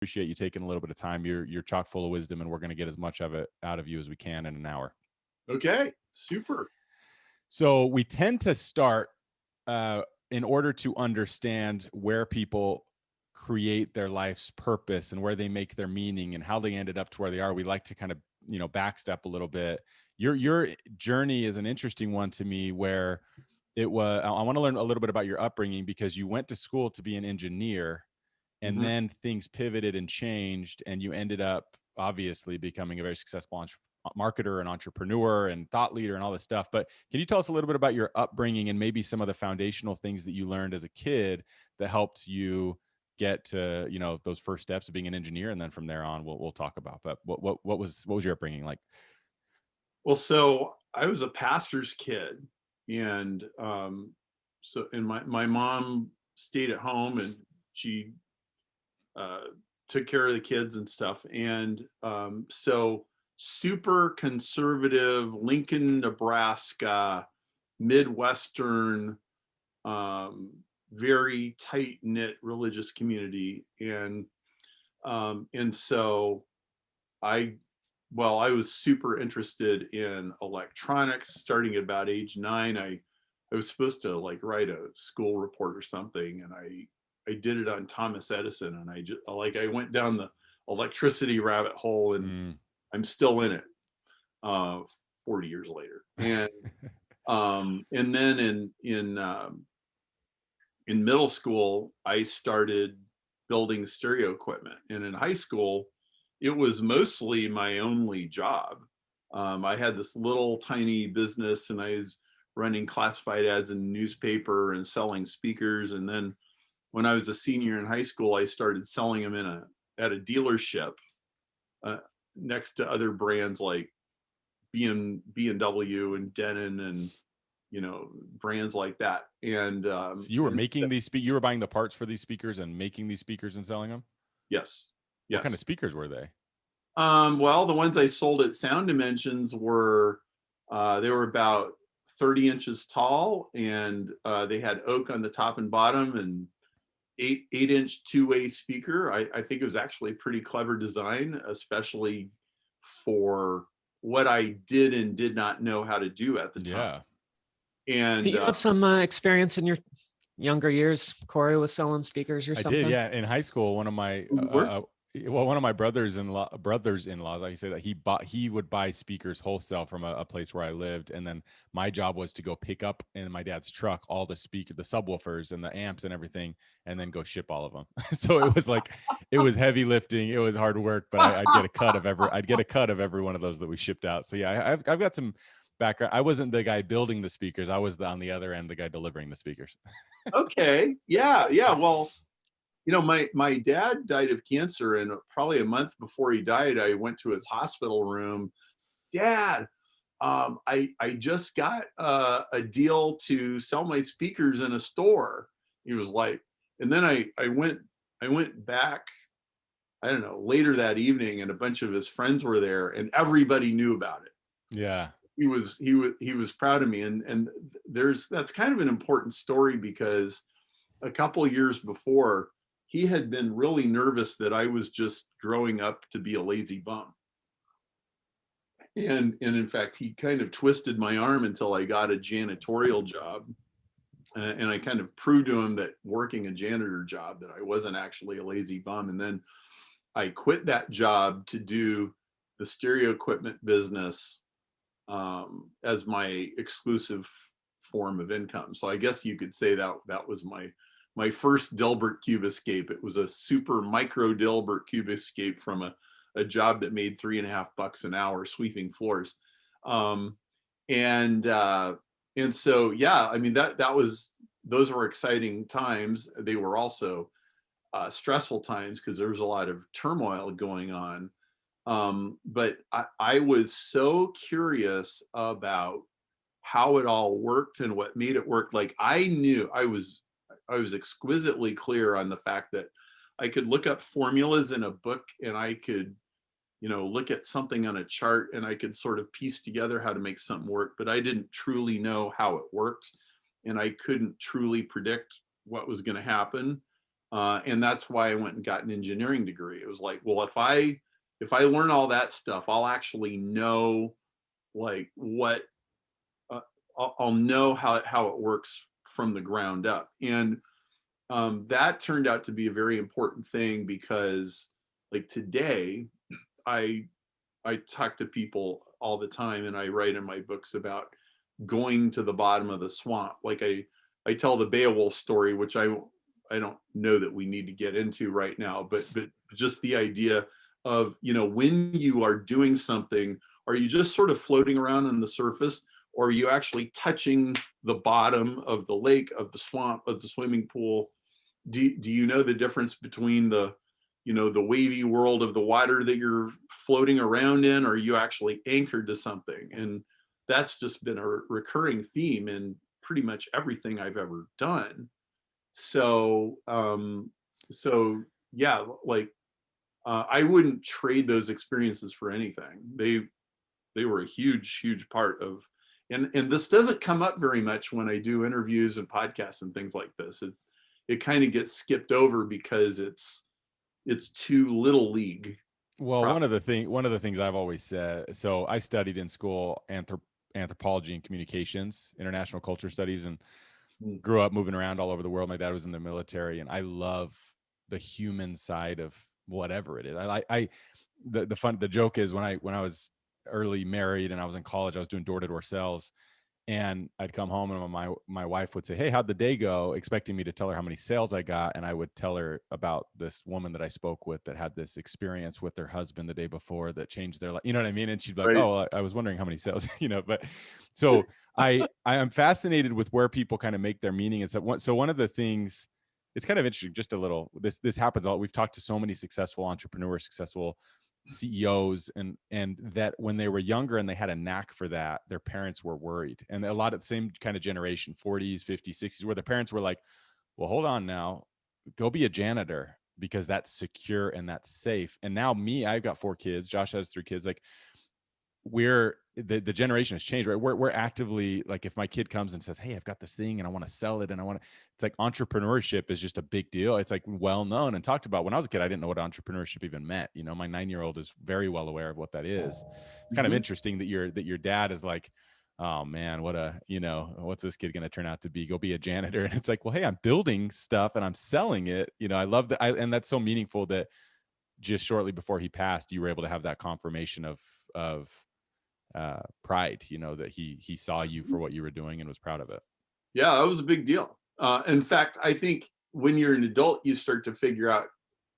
appreciate you taking a little bit of time. You're chock full of wisdom, and we're going to get as much of it out of you as we can in an hour. Okay, super. So we tend to start in order to understand where people create their life's purpose and where they make their meaning and how they ended up to where they are. We like to kind of, backstep a little bit. Your journey is an interesting one to me, where it was, I want to learn a little bit about your upbringing, because you went to school to be an engineer, and Mhm. then things pivoted and changed, and you ended up obviously becoming a very successful marketer and entrepreneur and thought leader and all this stuff. But can you tell us a little bit about your upbringing and maybe some of the foundational things that you learned as a kid that helped you get to, those first steps of being an engineer? And then from there on, we'll talk about. But what was your upbringing like? Well, so I was a pastor's kid, and my mom stayed at home, and she uh, took care of the kids and stuff, and so super conservative Lincoln, Nebraska, Midwestern, um, very tight knit religious community, and so I I was super interested in electronics starting at about age 9. I was supposed to like write a school report or something, and I did it on Thomas Edison, and I went down the electricity rabbit hole, and Mm. I'm still in it, uh, 40 years later. And then in middle school, I started building stereo equipment, and in high school, it was mostly my only job. I had this little tiny business, and I was running classified ads in the newspaper and selling speakers. And then when I was a senior in high school, I started selling them at a dealership, uh, next to other brands like B&W and Denon, and brands like that. So you were making you were buying the parts for these speakers and making these speakers and selling them? Yes, What kind of yes. speakers were they? Well, the ones I sold at Sound Dimensions were they were about 30 inches tall, and they had oak on the top and bottom, and eight-inch two-way speaker. I think it was actually a pretty clever design, especially for what I did and did not know how to do at the time. Yeah. And You have some experience in your younger years, Corey, with selling speakers or I did, something? yeah. In high school, one of my one of my brothers-in-laws, I say that he would buy speakers wholesale from a place where I lived, and then my job was to go pick up in my dad's truck all the subwoofers and the amps and everything, and then go ship all of them. So it was heavy lifting, it was hard work, but I'd get a cut of every one of those that we shipped out. So yeah, I've got some background. I wasn't the guy building the speakers; I was on the other end, the guy delivering the speakers. okay, yeah, yeah. Well, my dad died of cancer, and probably a month before he died, I went to his hospital room. Dad, I just got a deal to sell my speakers in a store. He was like, and then I went back, I don't know, later that evening, and a bunch of his friends were there, and everybody knew about it. Yeah. He was proud of me, and that's kind of an important story, because a couple of years before, he had been really nervous that I was just growing up to be a lazy bum. And in fact, he kind of twisted my arm until I got a janitorial job. And I kind of proved to him that working a janitor job, that I wasn't actually a lazy bum. And then I quit that job to do the stereo equipment business, as my exclusive form of income. So I guess you could say that was my first Delbert cube escape. It was a super micro Delbert cube escape from a job that made $3.50 an hour sweeping floors. Um, and so, yeah, I mean, those were exciting times. They were also stressful times, because there was a lot of turmoil going on. But I was so curious about how it all worked and what made it work. Like, I was exquisitely clear on the fact that I could look up formulas in a book, and I could, look at something on a chart, and I could sort of piece together how to make something work, but I didn't truly know how it worked, and I couldn't truly predict what was going to happen. And that's why I went and got an engineering degree. It was like, well, if I learn all that stuff, I'll actually know like what I'll know how it works from the ground up. And that turned out to be a very important thing because like today, I I talk to people all the time and I write in my books about going to the bottom of the swamp. Like I tell the Beowulf story, which I don't know that we need to get into right now, but just the idea of, when you are doing something, are you just sort of floating around on the surface, or are you actually touching the bottom of the lake, of the swamp, of the swimming pool? Do you know the difference between the wavy world of the water that you're floating around in, or are you actually anchored to something? And that's just been a recurring theme in pretty much everything I've ever done. So yeah, like I wouldn't trade those experiences for anything. They were a huge part of, and this doesn't come up very much when I do interviews and podcasts and things like this. It kind of gets skipped over because it's too little league. Well, one of the things I've always said. So I studied in school anthropology and communications, international culture studies, and Mm. grew up moving around all over the world. My dad was in the military, and I love the human side of whatever it is. The joke is when I was early married and I was in college, I was doing door-to-door sales, and I'd come home and my wife would say, "Hey, how'd the day go?" expecting me to tell her how many sales I got, and I would tell her about this woman that I spoke with that had this experience with their husband the day before that changed their life. You know what I mean? And she'd be like, Right. "Oh, I was wondering how many sales," But so I am fascinated with where people kind of make their meaning. And so one of the things, it's kind of interesting. Just a little. This happens all. We've talked to so many successful entrepreneurs, successful CEOs, and that when they were younger and they had a knack for that, their parents were worried. And a lot of the same kind of generation, 40s, 50s, 60s, where the parents were like, well, hold on now, go be a janitor because that's secure and that's safe. And now I've got 4 kids. Josh has 3 kids. Like the generation has changed, right? We're actively, like, if my kid comes and says, "Hey, I've got this thing and I want to sell it and I want to," it's like entrepreneurship is just a big deal. It's like well known and talked about. When I was a kid, I didn't know what entrepreneurship even meant. My 9-year-old is very well aware of what that is. It's kind of Mhm. interesting that your dad is like, "Oh man, what's this kid going to turn out to be? Go be a janitor." And it's like, well, hey, I'm building stuff and I'm selling it. I love that. And that's so meaningful that just shortly before he passed, you were able to have that confirmation of pride, that he saw you for what you were doing and was proud of it. Yeah, that was a big deal. In fact, I think when you're an adult, you start to figure out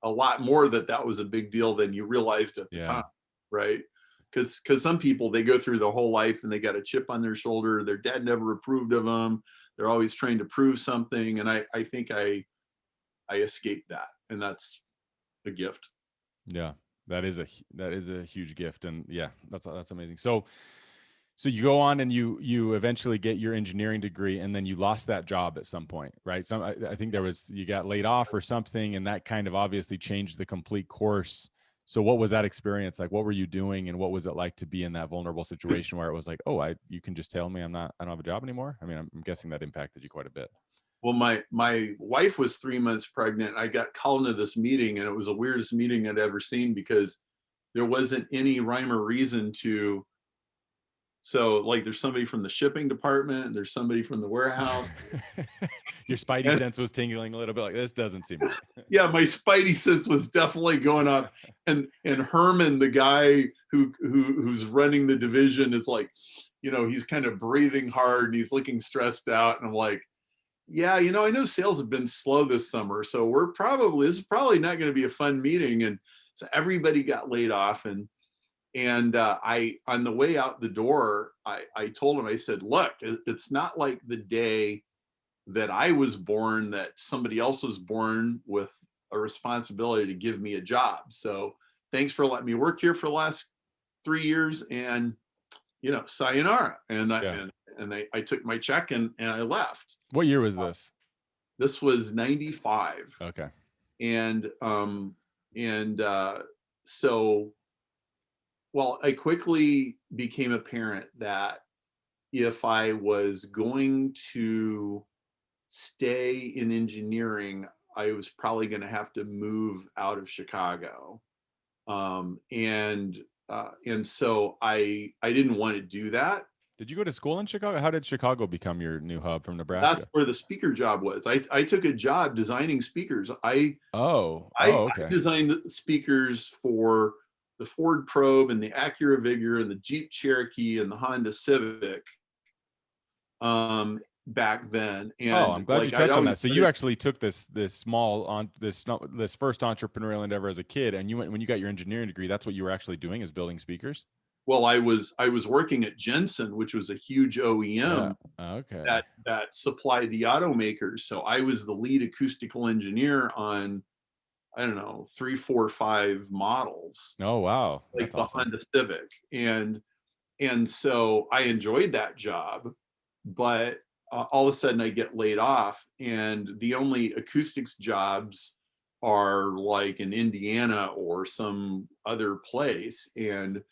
a lot more that was a big deal than you realized at the Yeah. time, right? Because some people, they go through the whole life and they got a chip on their shoulder. Their dad never approved of them. They're always trying to prove something, and I think I escaped that, and that's a gift. Yeah. That is a huge gift. And yeah, that's amazing. So you go on and you eventually get your engineering degree, and then you lost that job at some point, right? I think you got laid off or something, and that kind of obviously changed the complete course. So what was that experience like? What were you doing, and what was it like to be in that vulnerable situation where it was like, oh, you can just tell me I don't have a job anymore? I mean, I'm guessing that impacted you quite a bit. Well, my wife was 3 months pregnant. I got called into this meeting, and it was the weirdest meeting I'd ever seen because there wasn't any rhyme or reason to. So, like, there's somebody from the shipping department, and there's somebody from the warehouse. Your spidey And sense was tingling a little bit, like, this doesn't seem right. yeah, my spidey sense was definitely going up. And Herman, the guy who's running the division, is like, he's kind of breathing hard and he's looking stressed out. And I'm like, yeah, I know sales have been slow this summer, so this is probably not going to be a fun meeting. And so everybody got laid off, and I, on the way out the door, I told him, I said, look, it's not like the day that I was born that somebody else was born with a responsibility to give me a job. So thanks for letting me work here for the last 3 years, and sayonara. And Yeah. I took my check and I left. What year was this? This was 95. Okay. And so, well, I quickly became apparent that if I was going to stay in engineering, I was probably going to have to move out of Chicago. And so I didn't want to do that. Did you go to school in Chicago? How did Chicago become your new hub from That's Nebraska? where the speaker job was. I took a job designing speakers. I Okay. designed the speakers for the Ford Probe and the Acura Vigor and the Jeep Cherokee and the Honda Civic, back then. Oh, And I'm glad you like I'd touched on always that. So put you it, actually took this first entrepreneurial endeavor as a kid, and you went when you got your engineering degree. That's what you were actually doing, is building speakers. well, I was working at Jensen, which was a huge Yeah. OEM Okay. that supplied the automakers. So I was the lead acoustical engineer on, I don't know, 3, 4, 5 models, Oh wow, like that's the awesome. Honda Civic. And so I enjoyed that job, but all of a sudden I get laid off, and the only acoustics jobs are like in Indiana or some other place. And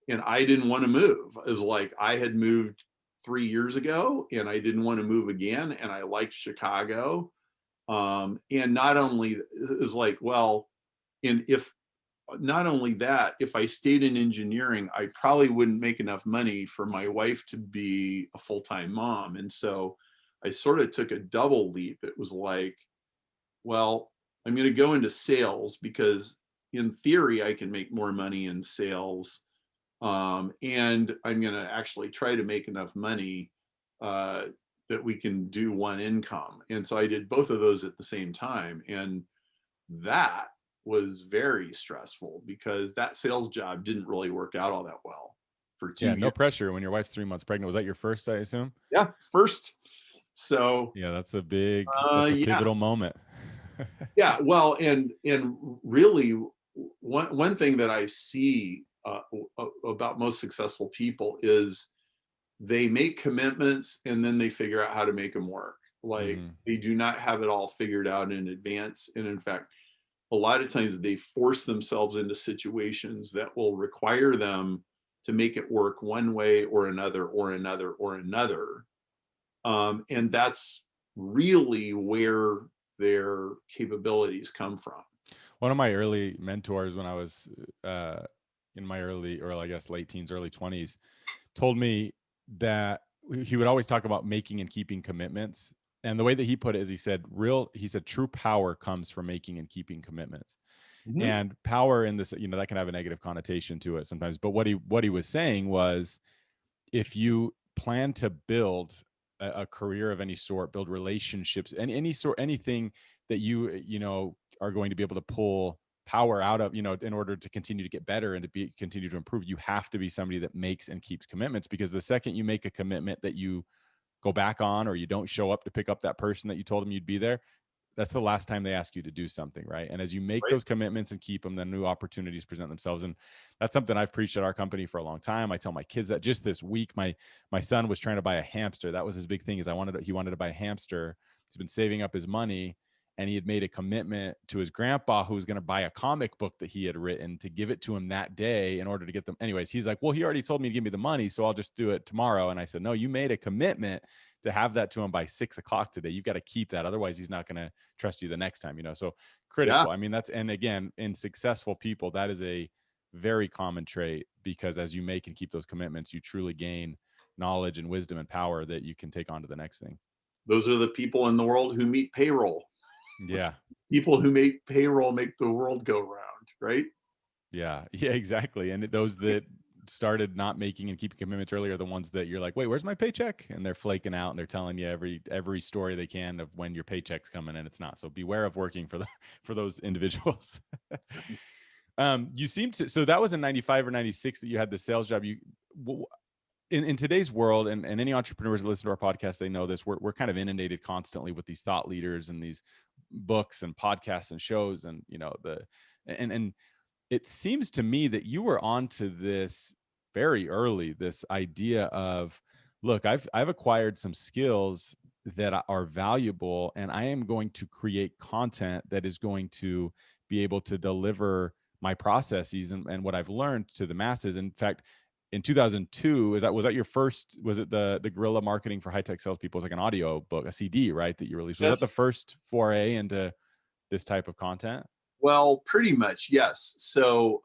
I didn't want to move. It was like I had moved 3 years ago and I didn't want to move again. And I liked Chicago. And not only it was like, well, and if not only that, if I stayed in engineering, I probably wouldn't make enough money for my wife to be a full-time mom. And so I sort of took a double leap. It was like, well, I'm going to go into sales because in theory, I can make more money in sales. And I'm going to actually try to make enough money uh, that we can do one income. And so I did both of those at the same time. And that was very stressful because that sales job didn't really work out all that well for Yeah, 2 years. no pressure when your wife's 3 months pregnant. Was that your first, I assume? Yeah, first. So Yeah, that's a yeah, pivotal moment. yeah. Well, and really, one thing that I see about most successful people is they make commitments and then they figure out how to make them work. Like Hmm. they do not have it all figured out in advance. And in fact, a lot of times they force themselves into situations that will require them to make it work one way or another or another or another. And that's really where their capabilities come from. One of my early mentors when I was uh, in my early, or I guess late teens, early 20s, told me that he would always talk about making and keeping commitments. And the way that he put it is he said true power comes from making and keeping commitments. Mhm. And power in this, that can have a negative connotation to it sometimes. But what he was saying was, if you plan to build a career of any sort, build relationships, and anything that are going to be able to pull power out of, in order to continue to get better and to continue to improve, you have to be somebody that makes and keeps commitments. Because the second you make a commitment that you go back on, or you don't show up to pick up that person that you told them you'd be there, that's the last time they ask you to do something, right? And as you make Right. those commitments and keep them, then new opportunities present themselves. And that's something I've preached at our company for a long time. I tell my kids that. Just this week, my son was trying to buy a hamster. That was his big thing, is he wanted to buy a hamster. He's been saving up his money, and he had made a commitment to his grandpa, who was going to buy a comic book that he had written, to give it to him that day in order to get them. Anyways, he's like, well, he already told me to give me the money, so I'll just do it tomorrow. And I said, no, you made a commitment to have that to him by 6 o'clock today. You've got to keep that. Otherwise, he's not going to trust you the next time, So Yeah. critical. I mean, and again, in successful people, that is a very common trait, because as you make and keep those commitments, you truly gain knowledge and wisdom and power that you can take on to the next thing. Those are the people in the world who meet payroll. Yeah. People who make payroll make the world go round, right? Yeah. Yeah, exactly. And those that started not making and keeping commitments earlier are the ones that you're like, wait, where's my paycheck? And they're flaking out, and they're telling you every story they can of when your paycheck's coming, and it's not. So beware of working for those individuals. You seem to, so that was in 95 or 96 that you had the sales job. In today's world, and any entrepreneurs that listen to our podcast, they know this, we're kind of inundated constantly with these thought leaders and these books and podcasts and shows, and and it seems to me that you were onto this very early, this idea of, look, I've acquired some skills that are valuable, and I am going to create content that is going to be able to deliver my processes and what I've learned to the masses. In fact, in 2002, was that your first, was it the Guerilla Marketing for High Tech Salespeople? It was like an audio book, a CD, right, that you released? Was that the Yes. first foray into this type of content? Well, pretty much, yes. So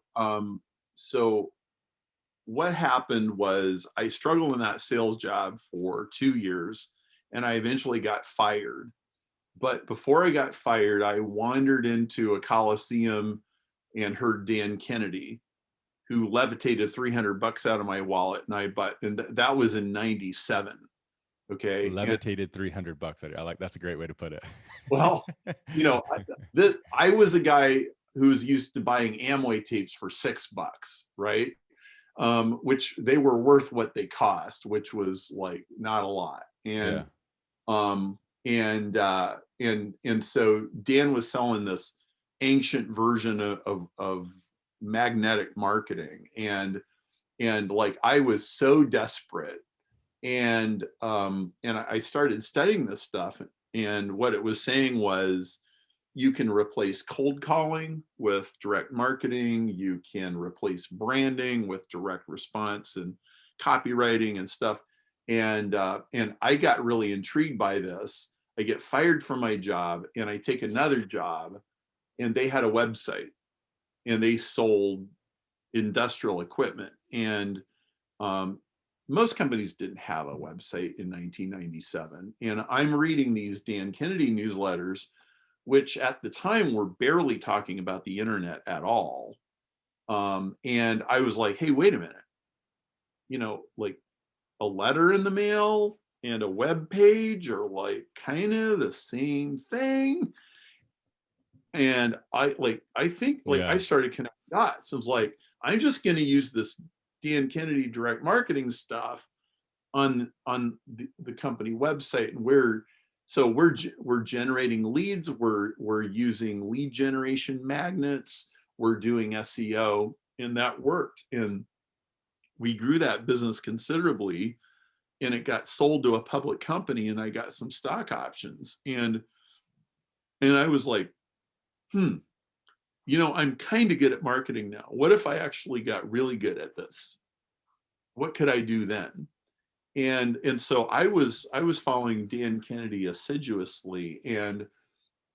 what happened was I struggled in that sales job for 2 years, and I eventually got fired. But before I got fired, I wandered into a Coliseum and heard Dan Kennedy, who levitated $300 out of my wallet, and I bought, and that was in '97. Okay, and Levitated $300. I like, that's a great way to put it. well, you know, I was a guy who's used to buying Amway tapes for $6, right? Which they were worth what they cost, which was like not a lot. Yeah. And so Dan was selling this ancient version of magnetic marketing, and like I was so desperate, and I started studying this stuff, and what it was saying was you can replace cold calling with direct marketing, you can replace branding with direct response and copywriting and stuff. And I got really intrigued by this. I get fired from my job and I take another job, and they had a website and they sold industrial equipment. And most companies didn't have a website in 1997. And I'm reading these Dan Kennedy newsletters, which at the time were barely talking about the internet at all. And I was like, hey, wait a minute, like a letter in the mail and a web page are like kind of the same thing. And I think I Yeah. started connecting dots. It was like, I'm just going to use this Dan Kennedy direct marketing stuff on the company website, and we're generating leads, we're using lead generation magnets, we're doing SEO, and that worked. And we grew that business considerably, and it got sold to a public company, and I got some stock options. And I was like, I'm kind of good at marketing now. What if I actually got really good at this? What could I do then? And so I was following Dan Kennedy assiduously, and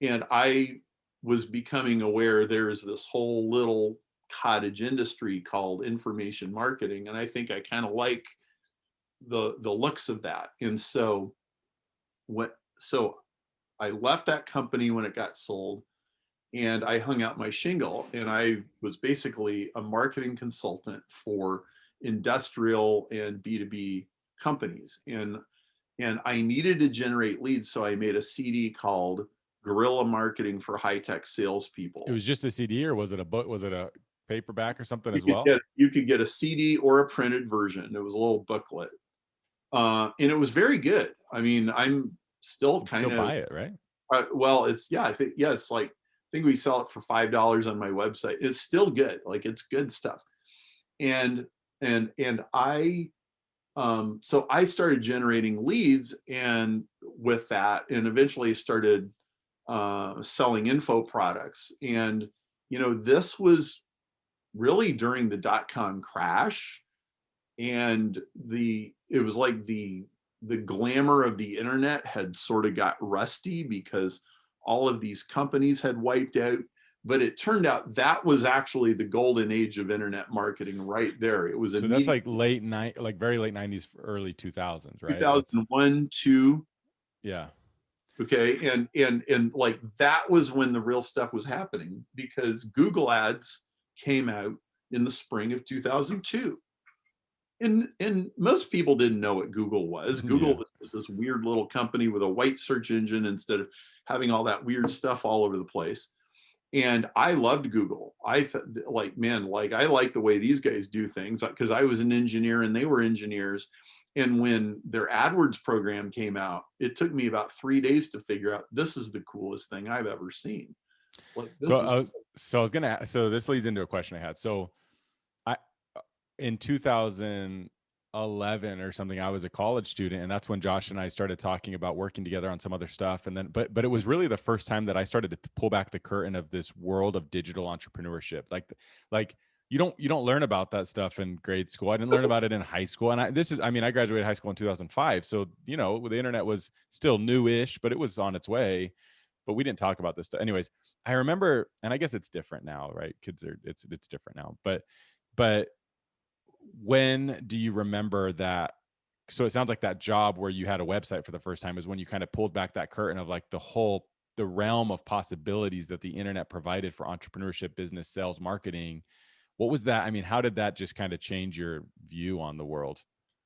I was becoming aware there's this whole little cottage industry called information marketing, and I think I kind of like the looks of that. And so I left that company when it got sold, and I hung out my shingle, and I was basically a marketing consultant for industrial and B2B companies. And I needed to generate leads, so I made a CD called Guerilla Marketing for High-Tech Salespeople. It was just a CD, or was it a book? Was it a paperback or something as well? You could get a CD or a printed version. It was a little booklet, and it was very good. I mean, I'm still kind of buy it, right? Well, it's it's like, I think we sell it for $5 on my website. It's still good. Like, it's good stuff. And I so I started generating leads, and with that, and eventually started selling info products. And this was really during the dot-com crash, and it was like the glamour of the internet had sort of got rusty because all of these companies had wiped out. But it turned out that was actually the golden age of internet marketing right there. It was so that's like very late 90s, early 2000s, right? 2001, 2. Yeah. Okay. And like, that was when the real stuff was happening, because Google ads came out in the spring of 2002. And most people didn't know what Google was. Google was this weird little company with a white search engine instead of having all that weird stuff all over the place. And I loved Google. I thought, like, man, like, I like the way these guys do things, because I was an engineer and they were engineers. And when their AdWords program came out, it took me about 3 days to figure out, this is the coolest thing I've ever seen. Like, So this leads into a question I had. So in 2011 or something, I was a college student, and that's when Josh and I started talking about working together on some other stuff. And then, but it was really the first time that I started to pull back the curtain of this world of digital entrepreneurship. Like you don't learn about that stuff in grade school. I didn't learn about it in high school. And I graduated high school in 2005. So, the internet was still newish, but it was on its way. but we didn't talk about this stuff. Anyways, I remember, and I guess it's different now, right? Kids are, it's different now. But when do you remember that? So it sounds like that job where you had a website for the first time is when you kind of pulled back that curtain of like the realm of possibilities that the internet provided for entrepreneurship, business, sales, marketing. What was that? I mean, how did that just kind of change your view on the world?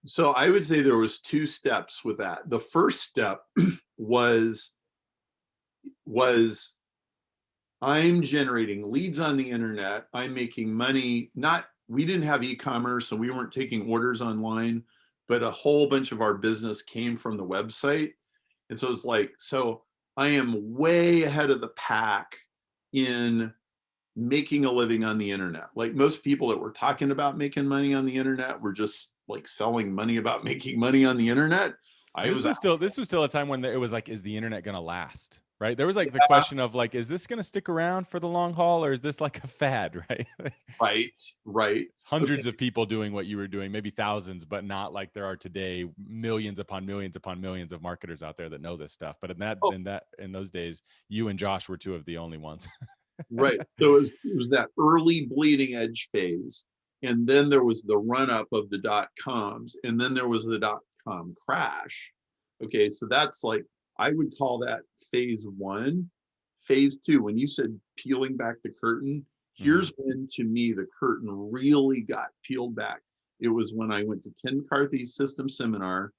So I would say there was two steps with that. The first step was I'm generating leads on the internet. I'm making money. We didn't have e-commerce, so we weren't taking orders online, but a whole bunch of our business came from the website. And so it's like, so I am way ahead of the pack in making a living on the internet. Like most people that were talking about making money on the internet were just like selling money about making money on the internet. This was still a time when it was like, is the internet going to last? Right. There was like the question of like, is this going to stick around for the long haul, or is this like a fad? Right. Right. Hundreds of people doing what you were doing, maybe thousands, but not like there are today millions upon millions upon millions of marketers out there that know this stuff. But in those days, you and Josh were two of the only ones. Right. So it was that early bleeding edge phase. And then there was the run up of the .coms. And then there was the .com crash. Okay. So that's like, I would call that phase one. Phase two, when you said peeling back the curtain, here's when to me the curtain really got peeled back. It was when I went to Ken McCarthy's system seminar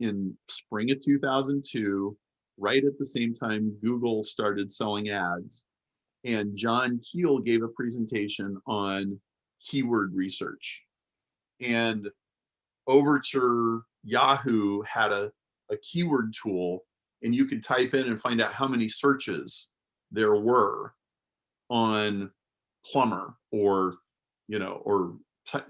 in spring of 2002, right at the same time Google started selling ads. And John Keel gave a presentation on keyword research. And Overture Yahoo had a keyword tool, and you could type in and find out how many searches there were on plumber or,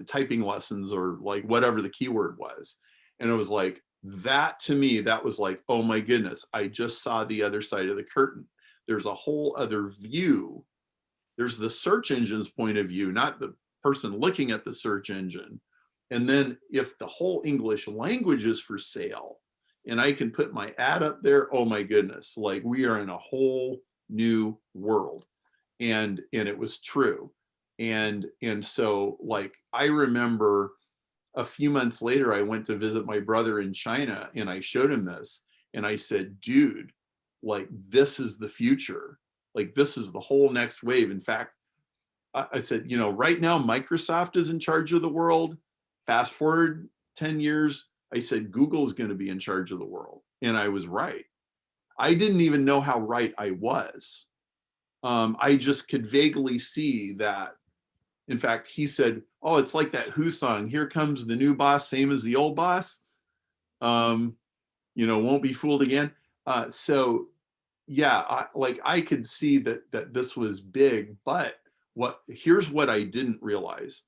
typing lessons or like whatever the keyword was. And it was like, that to me, that was like, oh my goodness, I just saw the other side of the curtain. There's a whole other view. There's the search engine's point of view, not the person looking at the search engine. And then if the whole English language is for sale and I can put my ad up there, oh my goodness, like we are in a whole new world. And it was true. And so like, I remember a few months later, I went to visit my brother in China and I showed him this and I said, dude, like this is the future. Like this is the whole next wave. In fact, I said, right now Microsoft is in charge of the world. Fast forward 10 years, I said, Google is going to be in charge of the world. And I was right. I didn't even know how right I was. I just could vaguely see that. In fact, he said, oh, it's like that Who song, here comes the new boss, same as the old boss. Won't be fooled again. So yeah, I could see that this was big, but here's what I didn't realize.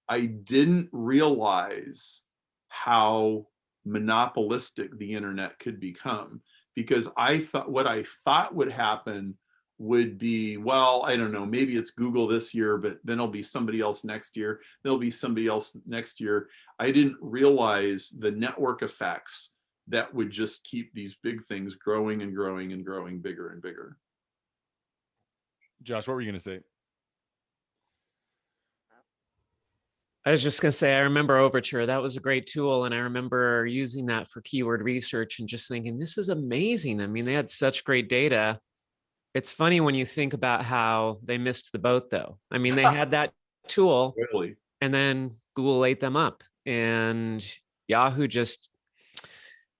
I didn't realize how monopolistic the internet could become, because what I thought would happen would be, well, I don't know, maybe it's Google this year, but then it'll be somebody else next year. There'll be somebody else next year. I didn't realize the network effects that would just keep these big things growing and growing and growing bigger and bigger. Josh, what were you going to say? I was just going to say, I remember Overture. That was a great tool. And I remember using that for keyword research and just thinking, this is amazing. I mean, they had such great data. It's funny when you think about how they missed the boat, though. I mean, they had that tool, really? And then Google ate them up. And Yahoo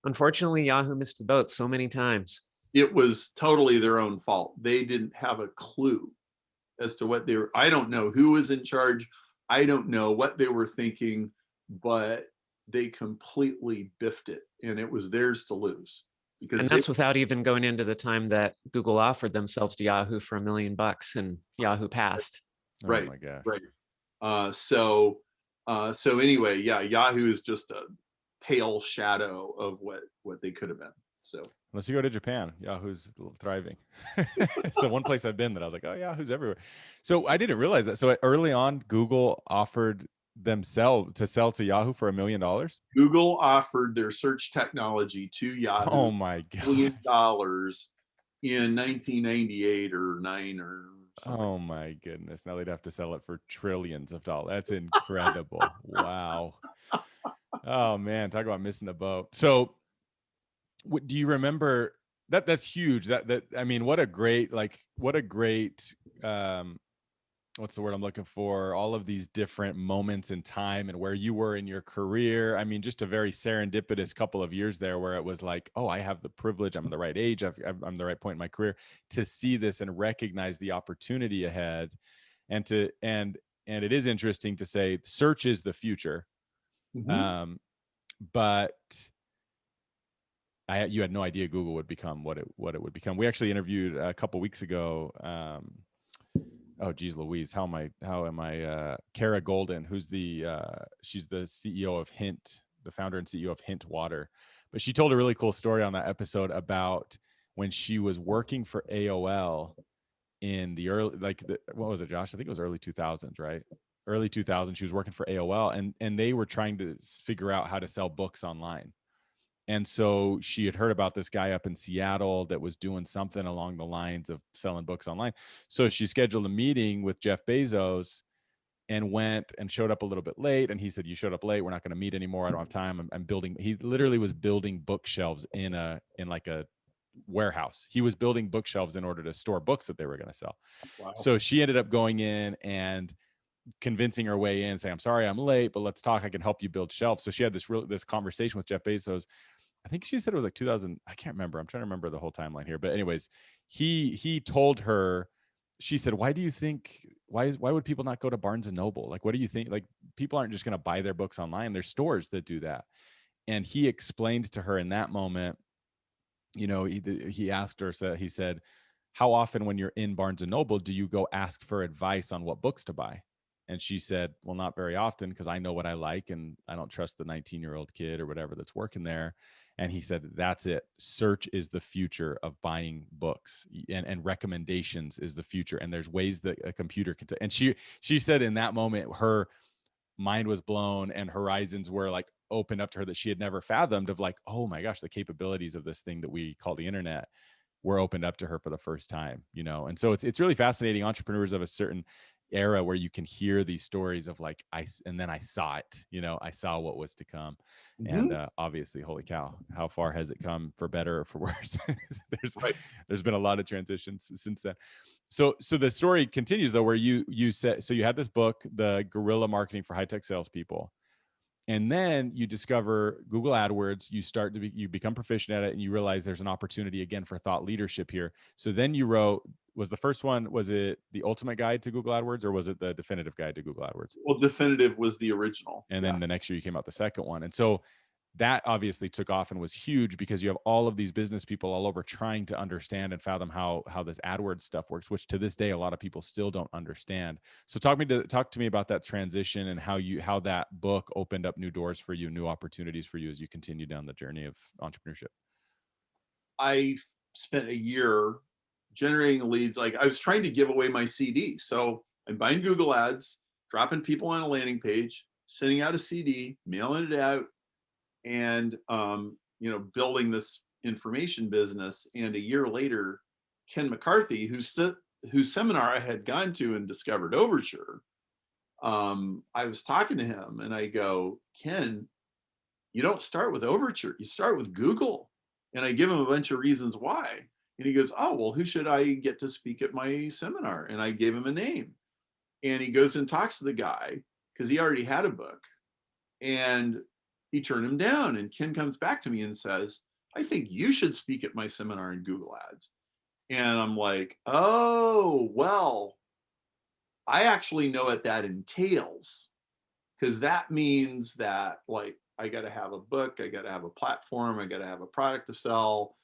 unfortunately, Yahoo missed the boat so many times. It was totally their own fault. They didn't have a clue as to what I don't know who was in charge. I don't know what they were thinking, but they completely biffed it, and it was theirs to lose. And that's without even going into the time that Google offered themselves to Yahoo for $1 million and Yahoo passed. Right. Oh my gosh. Right. So anyway, yeah, Yahoo is just a pale shadow of what they could have been. So unless you go to Japan, Yahoo's thriving. It's the one place I've been that I was like, oh, Yahoo's everywhere. So I didn't realize that. So early on, Google offered themselves to sell to Yahoo for $1 million. Google offered their search technology to Yahoo. Oh my God. $1 million in 1998 or 9 or something. Oh my goodness. Now they'd have to sell it for trillions of dollars. That's incredible. Wow. Oh man, talk about missing the boat. So do you remember that? That's huge. That I mean, what a great, um what's the word I'm looking for? All of these different moments in time and where you were in your career. I mean, just a very serendipitous couple of years there where it was like, oh, I have the privilege. I'm the right age. I'm the right point in my career to see this and recognize the opportunity ahead. And it is interesting to say search is the future. Mm-hmm. Um, but you had no idea Google would become what it would become. We actually interviewed a couple weeks ago. Oh geez Louise, how am I Kara Golden, who's she's the CEO of Hint, the founder and CEO of Hint Water. But she told a really cool story on that episode about when she was working for AOL in the early, what was it, Josh? I think it was early 2000s, right? Early 2000s. She was working for AOL, and they were trying to figure out how to sell books online. And so she had heard about this guy up in Seattle that was doing something along the lines of selling books online. So she scheduled a meeting with Jeff Bezos and went and showed up a little bit late. And he said, "You showed up late. We're not going to meet anymore. I don't have time. I'm building." He literally was building bookshelves in like a warehouse. He was building bookshelves in order to store books that they were going to sell. Wow. So she ended up going in and convincing her way in, saying, "I'm sorry I'm late, but let's talk. I can help you build shelves." So she had this conversation with Jeff Bezos. I think she said it was like 2000. I can't remember. I'm trying to remember the whole timeline here. But anyways, he told her, she said, "Why do you think, why would people not go to Barnes and Noble? Like, what do you think? Like, people aren't just going to buy their books online. There's stores that do that." And he explained to her in that moment, he asked her, he said, "How often when you're in Barnes and Noble do you go ask for advice on what books to buy?" And she said, "Well, not very often, because I know what I like and I don't trust the 19-year-old kid or whatever that's working there." And he said, "That's it. Search is the future of buying books, and recommendations is the future. And there's ways that a computer can." And she said in that moment, her mind was blown and horizons were like opened up to her that she had never fathomed, of like, oh my gosh, the capabilities of this thing that we call the internet were opened up to her for the first time. And so it's really fascinating. Entrepreneurs of a certain era where you can hear these stories of like, and then I saw it, I saw what was to come. Mm-hmm. And obviously, holy cow, how far has it come, for better or for worse? Right. There's been a lot of transitions since then. So the story continues though, where you said, so you had this book, the Guerilla Marketing for High-Tech Salespeople, and then you discover Google AdWords. You become proficient at it, and you realize there's an opportunity again for thought leadership here. So then you wrote, was the first one, was it the Ultimate Guide to Google AdWords, or was it the Definitive Guide to Google AdWords? Well, Definitive was the original. And then the next year you came out the second one. And so that obviously took off and was huge, because you have all of these business people all over trying to understand and fathom how this AdWords stuff works, which to this day a lot of people still don't understand. So talk to me about that transition and how that book opened up new doors for you, new opportunities for you as you continue down the journey of entrepreneurship. I spent a year generating leads. Like, I was trying to give away my CD. So I'm buying Google ads, dropping people on a landing page, sending out a CD, mailing it out, and building this information business. And a year later, Ken McCarthy, whose seminar I had gone to and discovered Overture, I was talking to him and I go, "Ken, you don't start with Overture, you start with Google." And I give him a bunch of reasons why. And he goes, "Oh, well, who should I get to speak at my seminar?" And I gave him a name. And he goes and talks to the guy because he already had a book. And he turned him down. And Ken comes back to me and says, "I think you should speak at my seminar in Google Ads." And I'm like, "Oh, well, I actually know what that entails." Because that means that, like, I got to have a book, I got to have a platform, I got to have a product to sell.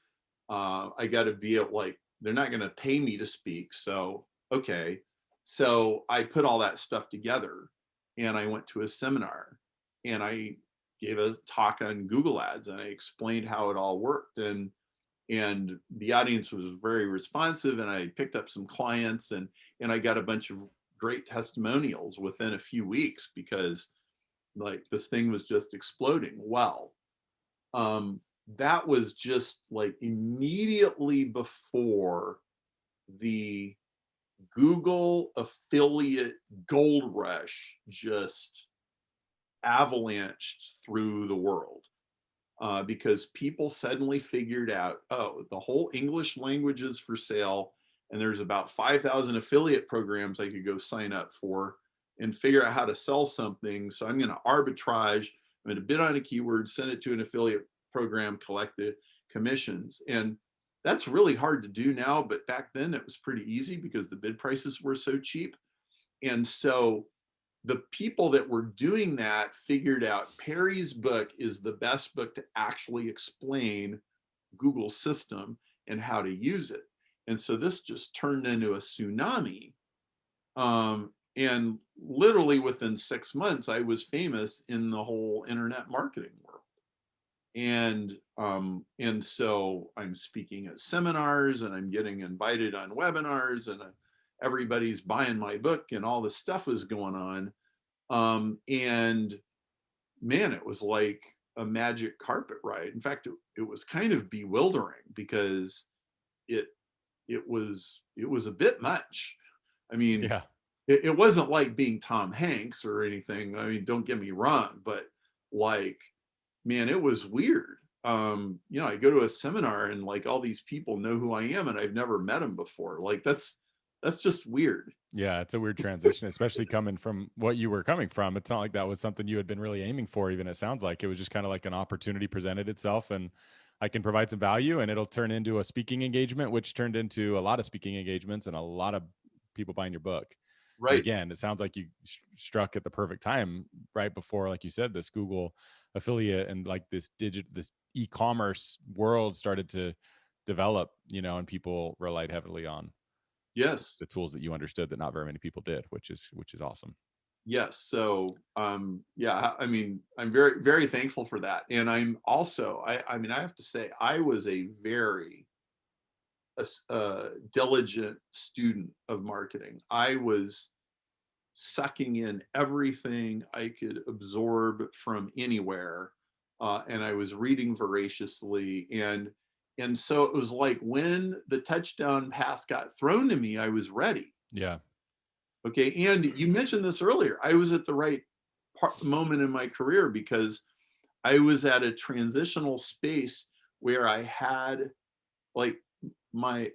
I got to be able, like, they're not going to pay me to speak. So, okay. So I put all that stuff together and I went to a seminar and I gave a talk on Google Ads and I explained how it all worked. And the audience was very responsive, and I picked up some clients, and I got a bunch of great testimonials within a few weeks, because like this thing was just exploding. Well, that was just like immediately before the Google affiliate gold rush just avalanched through the world. Because people suddenly figured out, oh, the whole English language is for sale, and there's about 5,000 affiliate programs I could go sign up for and figure out how to sell something. So I'm going to arbitrage, I'm going to bid on a keyword, send it to an affiliate program, collect the commissions. And that's really hard to do now, but back then it was pretty easy because the bid prices were so cheap. And so the people that were doing that figured out Perry's book is the best book to actually explain Google's system and how to use it. And so this just turned into a tsunami. And literally within 6 months, I was famous in the whole internet marketing world. And so I'm speaking at seminars and I'm getting invited on webinars and everybody's buying my book and all this stuff was going on. And man, it was like a magic carpet ride. In fact, it was kind of bewildering because it it was a bit much. I mean, Yeah. it wasn't like being Tom Hanks or anything. I mean, don't get me wrong, but like, man, it was weird. I go to a seminar and like all these people know who I am and I've never met them before. Like that's just weird. Yeah, it's a weird transition, especially coming from what you were coming from. It's not like that was something you had been really aiming for, even. It sounds like it was just kind of like an opportunity presented itself, and I can provide some value, and it'll turn into a speaking engagement, which turned into a lot of speaking engagements and a lot of people buying your book. And Right. again, it sounds like you struck at the perfect time, right before, like you said, this Google affiliate and like this e-commerce world started to develop, and people relied heavily on Yes. the tools that you understood that not very many people did, which is awesome. Yes. So, yeah, I mean, I'm very, very thankful for that. And I'm also, I mean, I have to say, I was a very diligent student of marketing. I was sucking in everything I could absorb from anywhere, and I was reading voraciously. And so it was like when the touchdown pass got thrown to me, I was ready. Yeah. Okay. And you mentioned this earlier. I was at the right moment in my career because I was at a transitional space where I had like my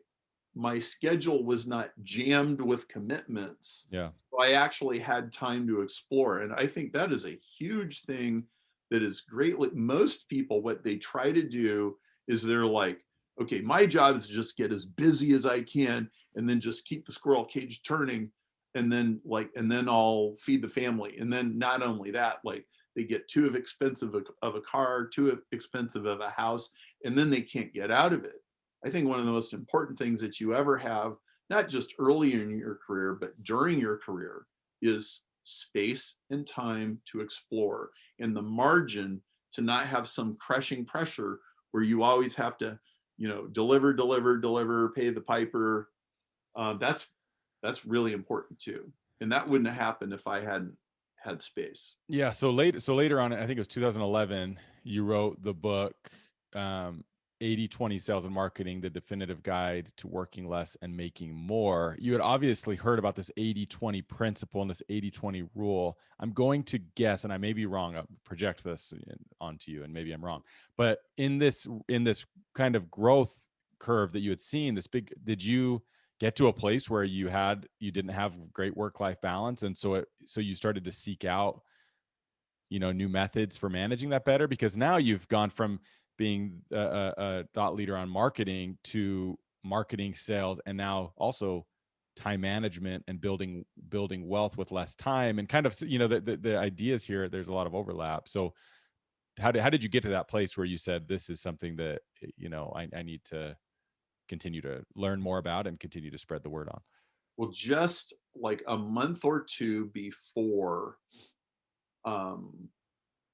my schedule was not jammed with commitments. Yeah. So I actually had time to explore. And I think that is a huge thing that is greatly, most people, what they try to do is they're like, okay, my job is to just get as busy as I can and then just keep the squirrel cage turning. And then I'll feed the family. And then not only that, like they get too expensive of a car, too expensive of a house, and then they can't get out of it. I think one of the most important things that you ever have, not just early in your career, but during your career, is space and time to explore and the margin to not have some crushing pressure where you always have to, deliver, deliver, deliver, pay the piper. That's really important too. And that wouldn't have happened if I hadn't had space. Yeah. So later on, I think it was 2011, you wrote the book, 80/20 Sales and Marketing, the definitive guide to working less and making more. You had obviously heard about this 80/20 principle and this 80/20 rule. I'm going to guess, and I may be wrong, I'll project this onto you, and maybe I'm wrong. But in this kind of growth curve that you had seen, this big, did you get to a place where you didn't have great work-life balance, and so you started to seek out new methods for managing that better? Because now you've gone from being a thought leader on marketing to marketing, sales, and now also time management and building wealth with less time, and kind of, the ideas here, there's a lot of overlap. So how did you get to that place where you said, this is something that I need to continue to learn more about and continue to spread the word on? Well, just like a month or two before um,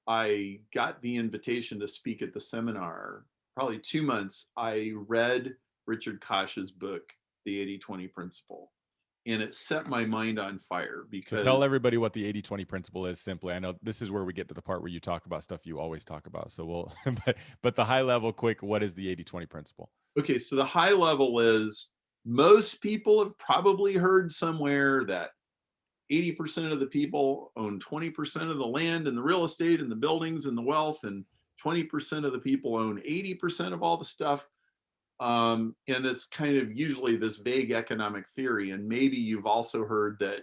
I got the invitation to speak at the seminar, probably 2 months, I read Richard Koch's book, The 80/20 Principle. and it set my mind on fire So because tell everybody what the 80-20 principle is simply. I know this is where we get to the part where you talk about stuff you always talk about. So we'll, but the high level quick, what is the 80-20 principle? okay, so the high level is most people have probably heard somewhere that 80% of the people own 20% of the land and the real estate and the buildings and the wealth, and 20% of the people own 80% of all the stuff. And it's kind of usually this vague economic theory. And maybe you've also heard that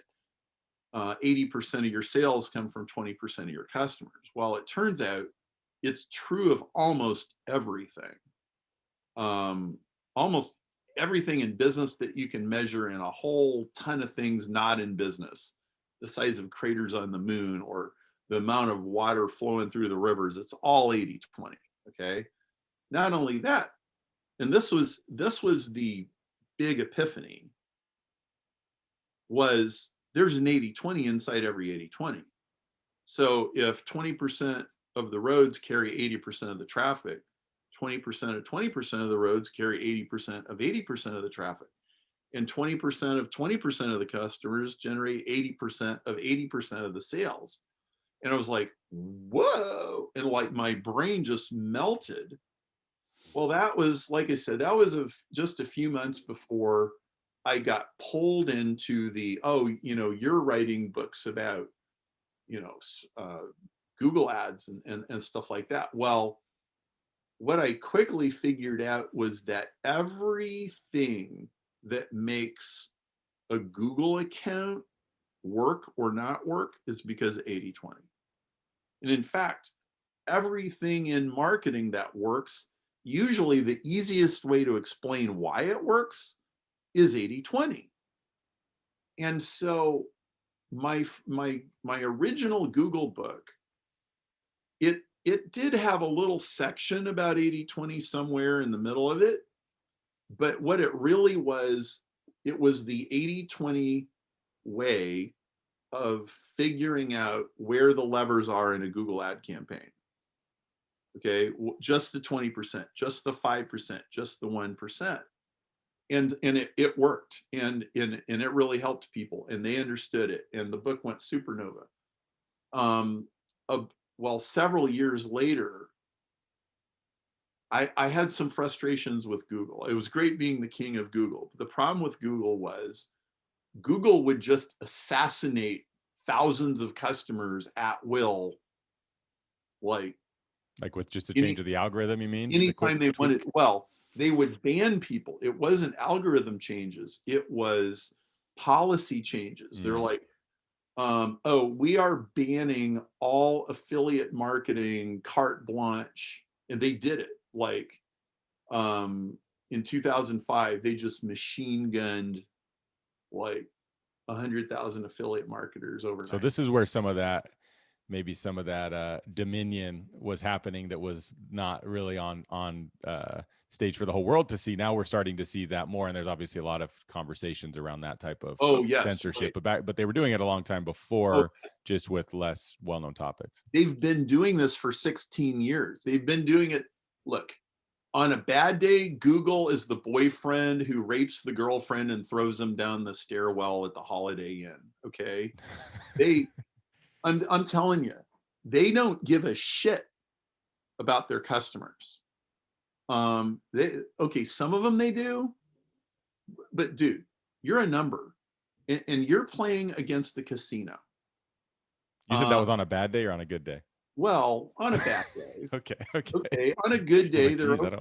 80% of your sales come from 20% of your customers. Well, it turns out it's true of almost everything. Almost everything in business that you can measure, and a whole ton of things not in business, the size of craters on the moon or the amount of water flowing through the rivers, it's all 80-20. Okay. Not only that, and this was the big epiphany, was there's an 80-20 inside every 80-20. So if 20% of the roads carry 80% of the traffic, 20% of 20% of the roads carry 80% of 80% of the traffic. And 20% of 20% of the customers generate 80% of 80% of the sales. And I was like, whoa. And like my brain just melted. Well, that was, like I said, that was just a few months before I got pulled into the, oh, you're writing books about, Google ads and stuff like that. Well, what I quickly figured out was that everything that makes a Google account work or not work is because of 80-20. And in fact, everything in marketing that works, usually the easiest way to explain why it works is 80-20. And so my original Google book, it did have a little section about 80-20 somewhere in the middle of it. But what it really was, it was the 80-20 way of figuring out where the levers are in a Google ad campaign. Okay, just the 20%, just the 5%, just the 1%. And it worked, and it really helped people, and they understood it, and the book went supernova. Well, several years later, I had some frustrations with Google. It was great being the king of Google. The problem with Google was Google would just assassinate thousands of customers at will, like with just a change of the algorithm, you mean? anytime they wanted. Well, they would ban people. It wasn't algorithm changes. It was policy changes. They're like, oh, we are banning all affiliate marketing carte blanche. And they did it. Like in 2005, they just machine gunned like 100,000 affiliate marketers overnight. So this is where maybe some of that dominion was happening that was not really on stage for the whole world to see. Now we're starting to see that more, and there's obviously a lot of conversations around that type of censorship. Right. But they were doing it a long time before, just with less well-known topics. They've been doing this for 16 years. They've been doing it. Look, on a bad day, Google is the boyfriend who rapes the girlfriend and throws them down the stairwell at the Holiday Inn. Okay, I'm telling you, they don't give a shit about their customers. Some of them they do, but dude, you're a number, and you're playing against the casino. You said that was on a bad day or on a good day? Well, on a bad day. Okay. On a good day, they're okay.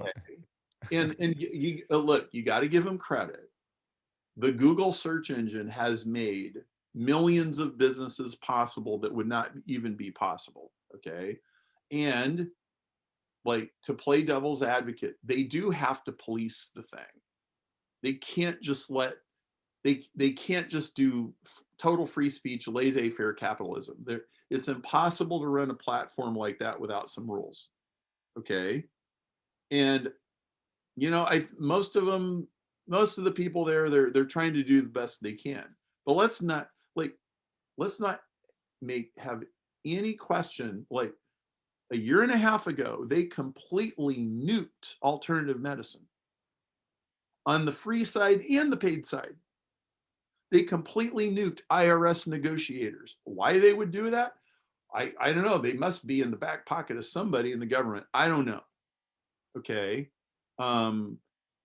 And you look, you got to give them credit. The Google search engine has made millions of businesses possible that would not even be possible. Okay. And like, to play devil's advocate, they do have to police the thing. They can't just they can't just do total free speech, laissez-faire capitalism. It's impossible to run a platform like that without some rules. Okay. And most of the people there, they're trying to do the best they can. But let's not have any question. Like, a year and a half ago, they completely nuked alternative medicine on the free side and the paid side. They completely nuked IRS negotiators. Why they would do that? I don't know. They must be in the back pocket of somebody in the government. I don't know. Okay.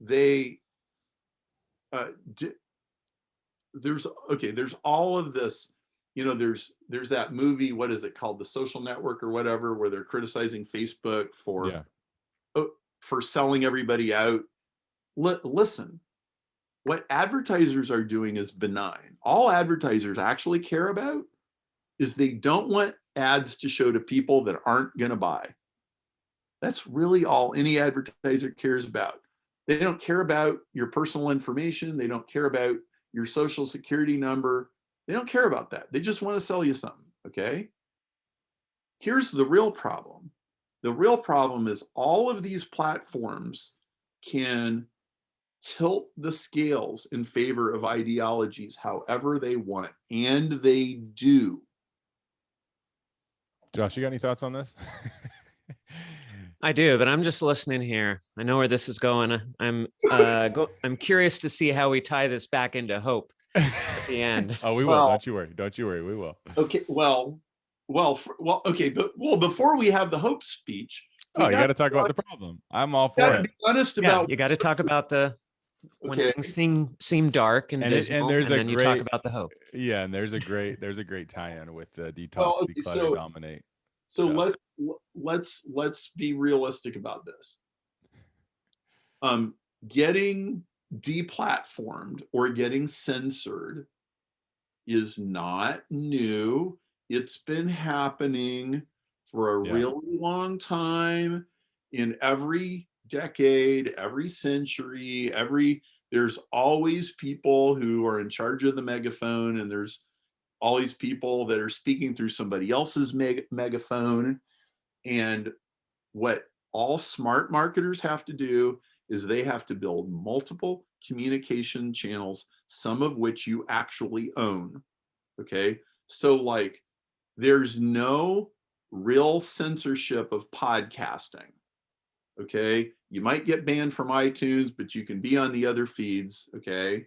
They there's all of this, there's that movie, what is it called, The Social Network or whatever, where they're criticizing Facebook for Yeah. for selling everybody out. Listen, what advertisers are doing is benign. All advertisers actually care about is they don't want ads to show to people that aren't going to buy. That's really all any advertiser cares about. They don't care about your personal information. They don't care about your social security number. They don't care about that. They just want to sell you something. Okay. Here's the real problem. The real problem is all of these platforms can tilt the scales in favor of ideologies however they want, and they do. Josh, you got any thoughts on this? I do, but I'm just listening here. I know where this is going. I'm curious to see how we tie this back into hope at the end. Oh, we will. Don't you worry. Don't you worry. We will. Okay. Okay. But before we have the hope speech, you got to talk about the problem. I'm all for it. Be honest about. You got to talk about when things seem dark and dismal, and then you talk about the hope. Yeah, and there's a great tie-in with the Detox, Declutter, Dominate. So let's be realistic about this. Getting deplatformed or getting censored is not new. It's been happening for a really long time. In every decade, every century, there's always people who are in charge of the megaphone, and there's all these people that are speaking through somebody else's megaphone. And what all smart marketers have to do is they have to build multiple communication channels, some of which you actually own. Okay. So like, there's no real censorship of podcasting. Okay. You might get banned from iTunes, but you can be on the other feeds. Okay.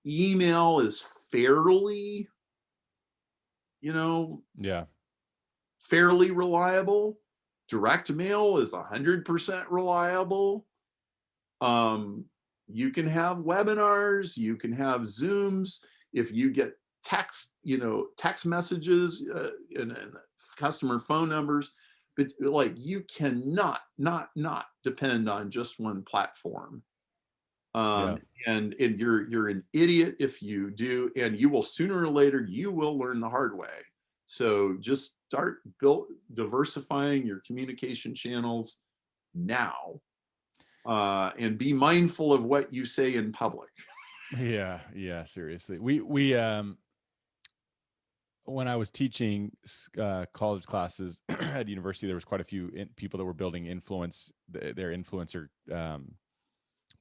Email is fairly, fairly reliable. Direct mail is 100% reliable. You can have webinars, you can have Zooms. If you get text messages and customer phone numbers, but like you cannot not depend on just one platform. And you're an idiot if you do, and you will sooner or later you will learn the hard way. So just start diversifying your communication channels now, and be mindful of what you say in public. Yeah, seriously. We when I was teaching college classes at university, there was quite a few people that were building their influencer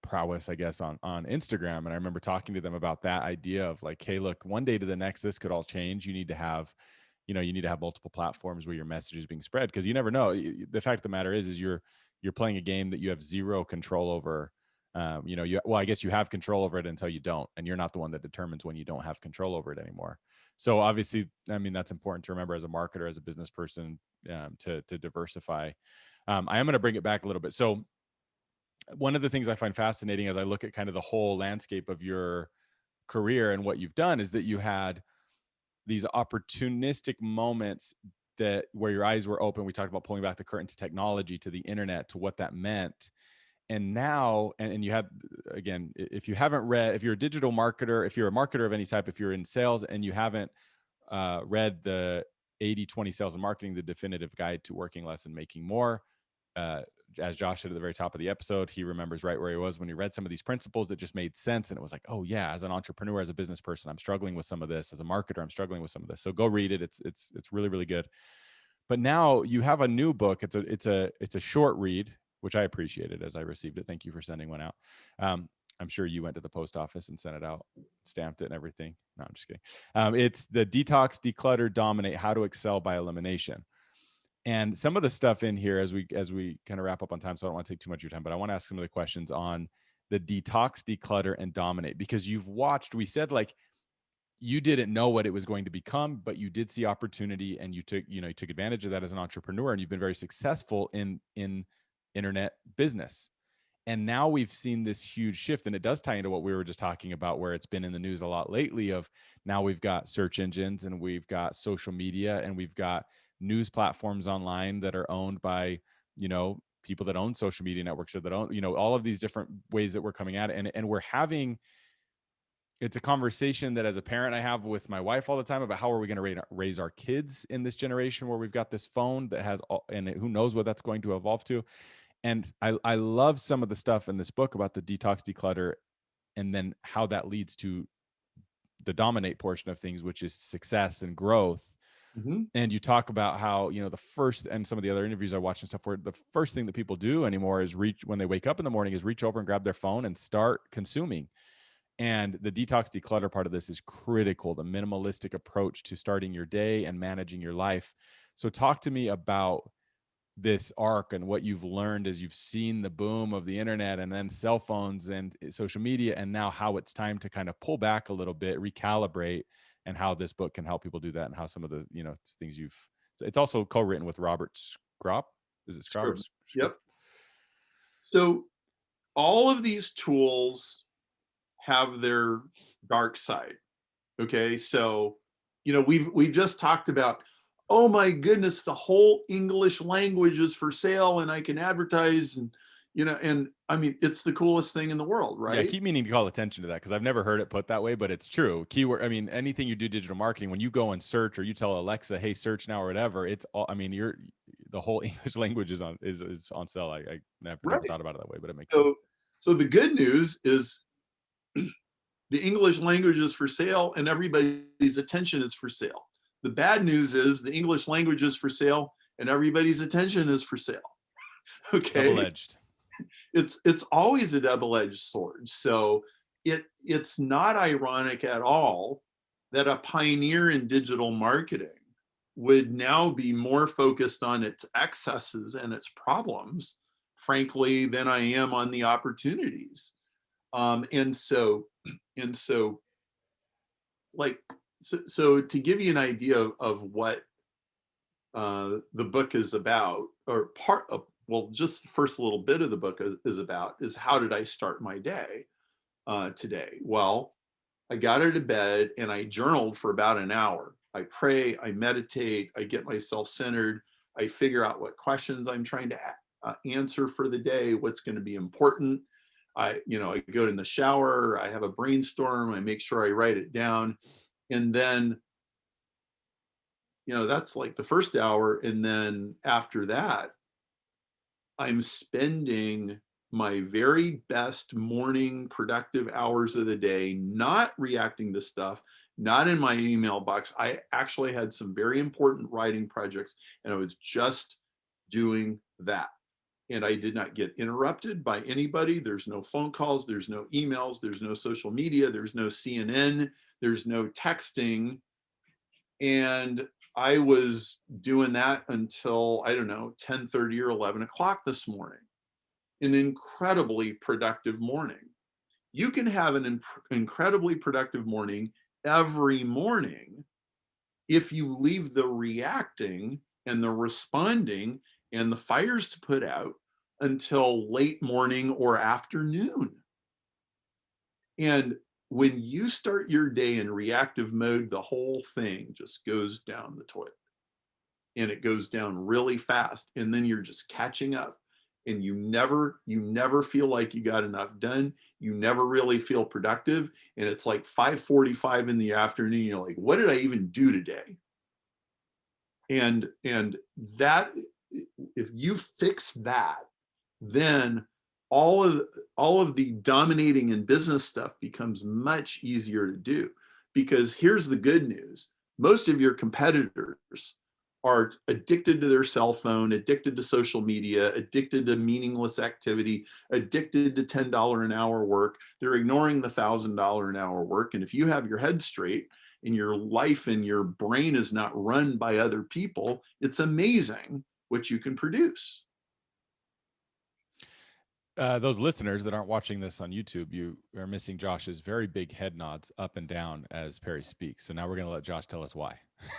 prowess, I guess, on Instagram. And I remember talking to them about that idea of like, hey, look, one day to the next, this could all change. You need to have, multiple platforms where your message is being spread, because you never know. The fact of the matter is you're playing a game that you have zero control over. I guess you have control over it until you don't, and you're not the one that determines when you don't have control over it anymore. So obviously, I mean, that's important to remember as a marketer, as a business person, to diversify. I am going to bring it back a little bit. So one of the things I find fascinating as I look at kind of the whole landscape of your career and what you've done is that you had these opportunistic moments where your eyes were open. We talked about pulling back the curtain to technology, to the internet, to what that meant. And now, and you have, again, if you're a digital marketer, if you're a marketer of any type, if you're in sales and you haven't read the 80/20 Sales and Marketing, the definitive guide to working less and making more, as Josh said at the very top of the episode, he remembers right where he was when he read some of these principles that just made sense. And it was like, oh yeah, as an entrepreneur, as a business person, I'm struggling with some of this. As a marketer, I'm struggling with some of this. So go read it. It's really, really good. But now you have a new book. It's a short read, which I appreciated as I received it. Thank you for sending one out. I'm sure you went to the post office and sent it out, stamped it and everything. No, I'm just kidding. It's the Detox, Declutter, Dominate, How to Excel by Elimination. And some of the stuff in here, as we kind of wrap up on time, so I don't want to take too much of your time, but I want to ask some of the questions on the detox, declutter, and dominate, because you've watched, we said like, you didn't know what it was going to become, but you did see opportunity, and you took, you took advantage of that as an entrepreneur, and you've been very successful in internet business. And now we've seen this huge shift, and it does tie into what we were just talking about, where it's been in the news a lot lately, of now we've got search engines, and we've got social media, and we've got news platforms online that are owned by, people that own social media networks, or that own, all of these different ways that we're coming at it. And we're having, it's a conversation that as a parent I have with my wife all the time about how are we going to raise our kids in this generation where we've got this phone that has all, and who knows what that's going to evolve to. And I love some of the stuff in this book about the detox, declutter, and then how that leads to the dominate portion of things, which is success and growth. Mm-hmm. And you talk about how, the first, and some of the other interviews I watch and stuff, where the first thing that people do anymore is when they wake up in the morning, is reach over and grab their phone and start consuming. And the detox, declutter part of this is critical, the minimalistic approach to starting your day and managing your life. So talk to me about this arc and what you've learned as you've seen the boom of the internet and then cell phones and social media, and now how it's time to kind of pull back a little bit, recalibrate, and how this book can help people do that, and how some of the, things it's also co-written with Robert Scrop. Is it Scrop? Yep. So all of these tools have their dark side. Okay. So, we've just talked about, oh my goodness, the whole English language is for sale and I can advertise, and, and I mean, it's the coolest thing in the world, right? Yeah, I keep meaning to call attention to that, because I've never heard it put that way, but it's true. Keyword, I mean, anything you do digital marketing, when you go and search, or you tell Alexa, hey, search now, or whatever, it's all, I mean, the whole English language is on sale. I never thought about it that way, but it makes sense. So the good news is the English language is for sale and everybody's attention is for sale. The bad news is the English language is for sale and everybody's attention is for sale. Okay. Double-edged. It's always a double-edged sword. So it's not ironic at all that a pioneer in digital marketing would now be more focused on its excesses and its problems, frankly, than I am on the opportunities. And so to give you an idea of what the book is about, or part of, well, just the first little bit of the book is about, is how did I start my day today? Well, I got out of bed and I journaled for about an hour. I pray, I meditate, I get myself centered, I figure out what questions I'm trying to answer for the day, what's going to be important. I go in the shower, I have a brainstorm, I make sure I write it down. And then, that's like the first hour. And then after that, I'm spending my very best morning productive hours of the day, not reacting to stuff, not in my email box. I actually had some very important writing projects and I was just doing that. And I did not get interrupted by anybody. There's no phone calls, there's no emails, there's no social media, there's no CNN, there's no texting. And I was doing that until, I don't know, 10:30 or 11 o'clock this morning. An incredibly productive morning. You can have an incredibly productive morning every morning if you leave the reacting and the responding and the fires to put out until late morning or afternoon. And when you start your day in reactive mode, the whole thing just goes down the toilet. And it goes down really fast. And then you're just catching up. And you never feel like you got enough done. You never really feel productive. And it's like 5:45 in the afternoon. You're like, what did I even do today? And that, if you fix that, then all of the dominating in business stuff becomes much easier to do. Because here's the good news. Most of your competitors are addicted to their cell phone, addicted to social media, addicted to meaningless activity, addicted to $10 an hour work. They're ignoring the $1,000 an hour work. And if you have your head straight and your life and your brain is not run by other people, it's amazing what you can produce. those listeners that aren't watching this on YouTube, you are missing Josh's very big head nods up and down as Perry speaks. So now we're going to let Josh tell us why.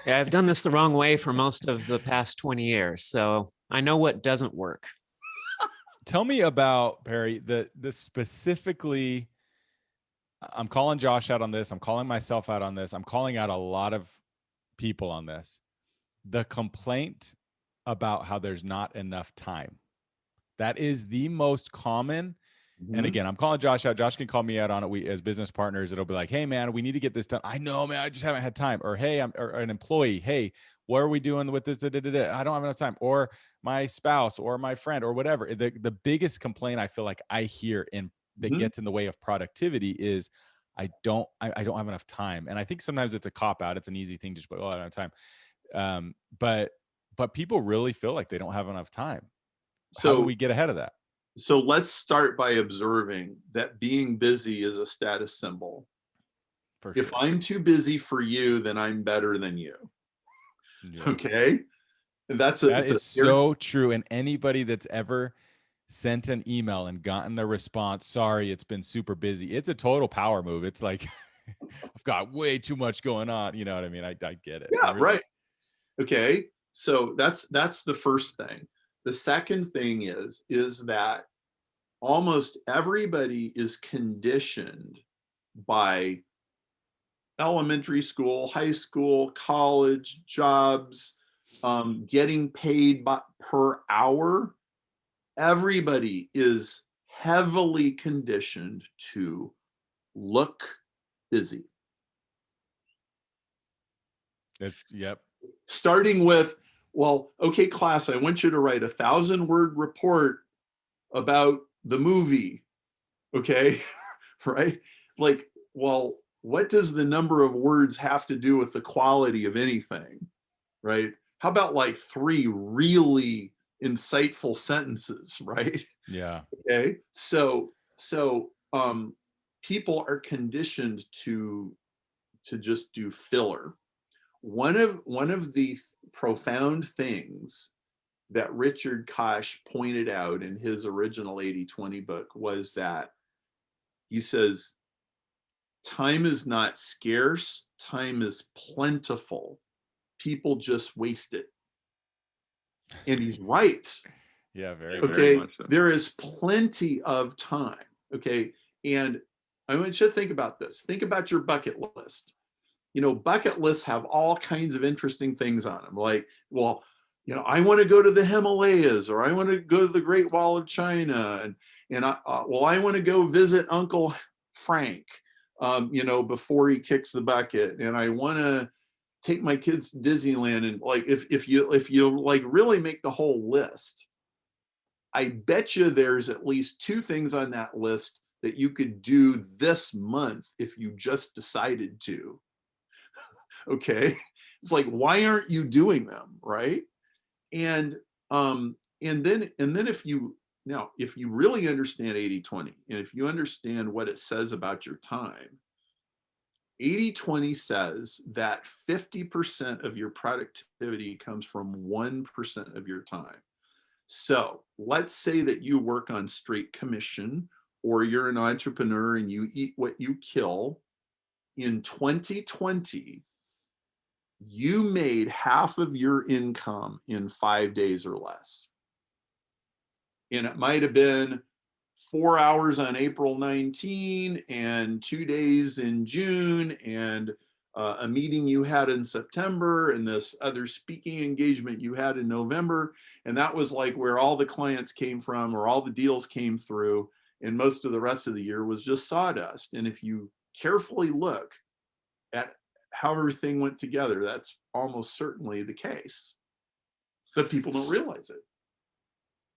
Yeah, I've done this the wrong way for most of the past 20 years. So I know what doesn't work. Tell me about, Perry, the specifically, I'm calling Josh out on this. I'm calling myself out on this. I'm calling out a lot of people on this. The complaint about how there's not enough time. That is the most common. And again, I'm calling Josh out. Josh can call me out on it. We, as business partners, it'll be like, hey, man, we need to get this done. I know, man, I just haven't had time. Or, hey, I'm or an employee. Hey, what are we doing with this? I don't have enough time. Or my spouse or my friend or whatever. The biggest complaint I feel like I hear that gets in the way of productivity is I don't have enough time. And I think sometimes it's a cop out. It's an easy thing to just be, oh, I don't have time. But people really feel like they don't have enough time. How do we get ahead of that? So let's start by observing that being busy is a status symbol. For sure. If I'm too busy for you, then I'm better than you. Yeah. Okay. And that is so true. And anybody that's ever sent an email and gotten the response, sorry, it's been super busy, it's a total power move. It's like, I've got way too much going on. You know what I mean? I get it. Yeah, really. Right. Okay. So that's the first thing. The second thing is that almost everybody is conditioned by elementary school, high school, college, jobs, getting paid per hour. Everybody is heavily conditioned to look busy. Yep. Starting with, well, okay, class, I want you to write 1,000-word report about the movie. Okay, right? Like, well, what does the number of words have to do with the quality of anything, right? How about like 3 really insightful sentences, right? Yeah. Okay. So people are conditioned to just do filler. One of the profound things that Richard Koch pointed out in his original 80/20 book was that he says, time is not scarce, time is plentiful. People just waste it. And he's right. Yeah, very much so. There is plenty of time. Okay. And I want you to think about this. Think about your bucket list. You know, bucket lists have all kinds of interesting things on them. Like, well, you know, I want to go to the Himalayas, or I want to go to the Great Wall of China, and I want to go visit Uncle Frank, you know, before he kicks the bucket, and I want to take my kids to Disneyland. And like, if you like really make the whole list, I bet you there's at least 2 things on that list that you could do this month if you just decided to. Okay, it's like, why aren't you doing them, right? And then if you really understand 80/20, and if you understand what it says about your time, 80/20 says that 50% of your productivity comes from 1% of your time. So let's say that you work on straight commission, or you're an entrepreneur and you eat what you kill. In 2020, you made half of your income in 5 days or less. And it might have been 4 hours on April 19 and 2 days in June, and a meeting you had in September, and this other speaking engagement you had in November. And that was like where all the clients came from, or all the deals came through. And most of the rest of the year was just sawdust. And if you carefully look at how everything went together, that's almost certainly the case, but people don't realize it.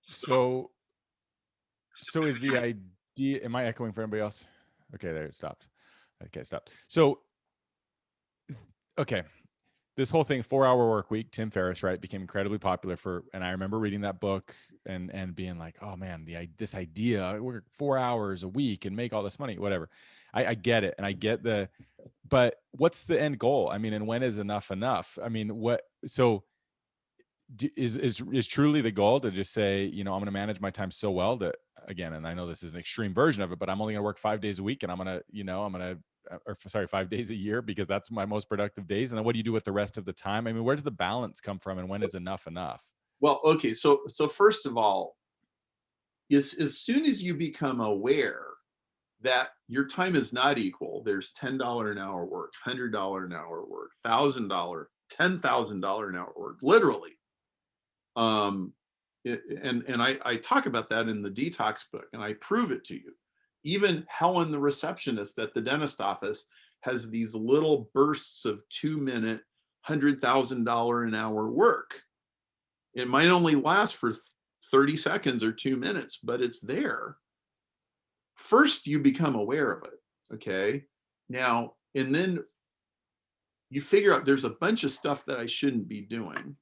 So is the idea, am I echoing for anybody else? Okay, there, it stopped. Okay, stopped. So, okay, this whole thing, 4-hour work week, Tim Ferriss, right, became incredibly popular and I remember reading that book and being like, oh man, this idea, I work 4 hours a week and make all this money, whatever. I get it. And I get but what's the end goal? I mean, and when is enough? I mean, is truly the goal to just say, you know, I'm going to manage my time so well that again, and I know this is an extreme version of it, but I'm only going to work 5 days a week, and I'm going to, or sorry, 5 days a year, because that's my most productive days. And then what do you do with the rest of the time? I mean, where does the balance come from, and when is enough enough? Well, okay. So first of all, as soon as you become aware that your time is not equal, there's $10 an hour work, $100 an hour work, $1,000, $10,000 an hour work, literally. And I talk about that in the Detox book, and I prove it to you. Even Helen, the receptionist at the dentist office, has these little bursts of 2-minute, $100,000 an hour work. It might only last for 30 seconds or 2 minutes, but it's there. First, you become aware of it, okay? Now, and then you figure out there's a bunch of stuff that I shouldn't be doing.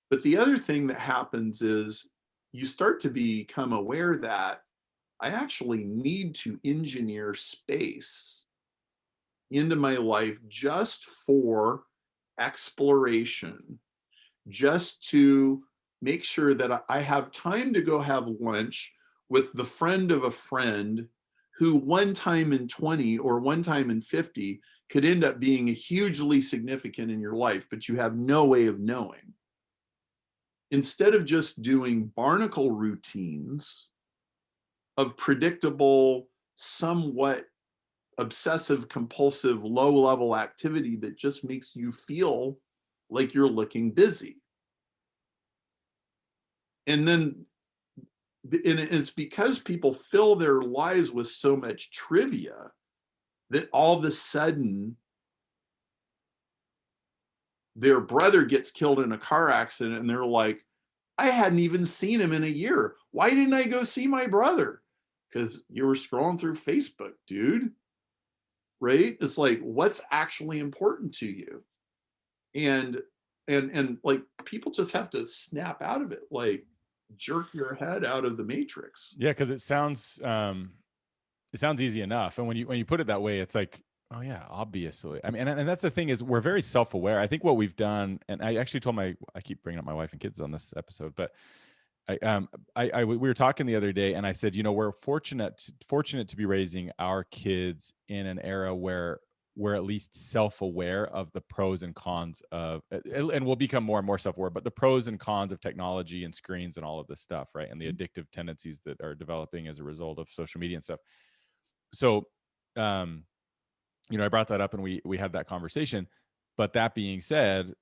But the other thing that happens is you start to become aware that I actually need to engineer space into my life just for exploration, just to make sure that I have time to go have lunch with the friend of a friend who one time in 20 or one time in 50 could end up being hugely significant in your life, but you have no way of knowing. Instead of just doing barnacle routines of predictable, somewhat obsessive compulsive, low-level activity that just makes you feel like you're looking busy. And then and it's because people fill their lives with so much trivia that all of a sudden their brother gets killed in a car accident and they're like, I hadn't even seen him in a year. Why didn't I go see my brother? Because you were scrolling through Facebook, dude. Right? It's like, what's actually important to you? And like, people just have to snap out of it, like jerk your head out of the matrix. Yeah, because it sounds easy enough, and when you put it that way, it's like, oh yeah, obviously. I mean, and that's the thing, is we're very self-aware. I think what we've done, and I actually told I keep bringing up my wife and kids on this episode, but we were talking the other day, and I said, we're fortunate to be raising our kids in an era where we're at least self-aware of the pros and cons of, and we'll become more and more self-aware, but the pros and cons of technology and screens and all of this stuff, right? And the addictive tendencies that are developing as a result of social media and stuff. So, I brought that up, and we had that conversation. But that being said,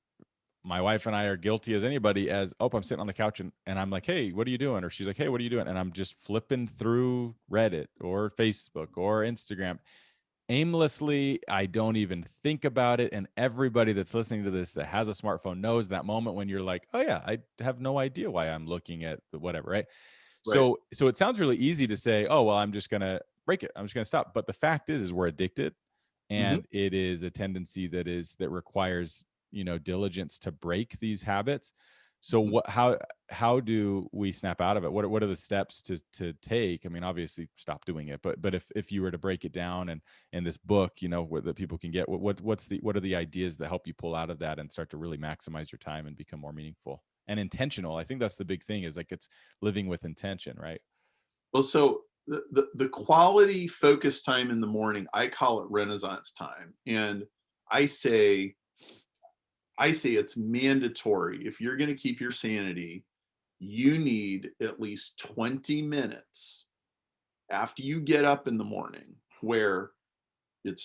my wife and I are guilty as anybody as, oh, I'm sitting on the couch and I'm like, hey, what are you doing? Or she's like, hey, what are you doing? And I'm just flipping through Reddit or Facebook or Instagram aimlessly. I don't even think about it. And everybody that's listening to this that has a smartphone knows that moment when you're like, oh yeah, I have no idea why I'm looking at whatever, right? Right. So it sounds really easy to say, oh, well, I'm just going to break it. I'm just going to stop. But the fact is we're addicted, and it is a tendency that requires, diligence to break these habits. So how do we snap out of it? What are the steps to take? I mean, obviously stop doing it, but if you were to break it down, and in this book, that people can get, what are the ideas that help you pull out of that and start to really maximize your time and become more meaningful and intentional? I think that's the big thing, is like, it's living with intention, right? Well, so the quality focus time in the morning, I call it Renaissance time. And I say it's mandatory. If you're going to keep your sanity, you need at least 20 minutes after you get up in the morning, where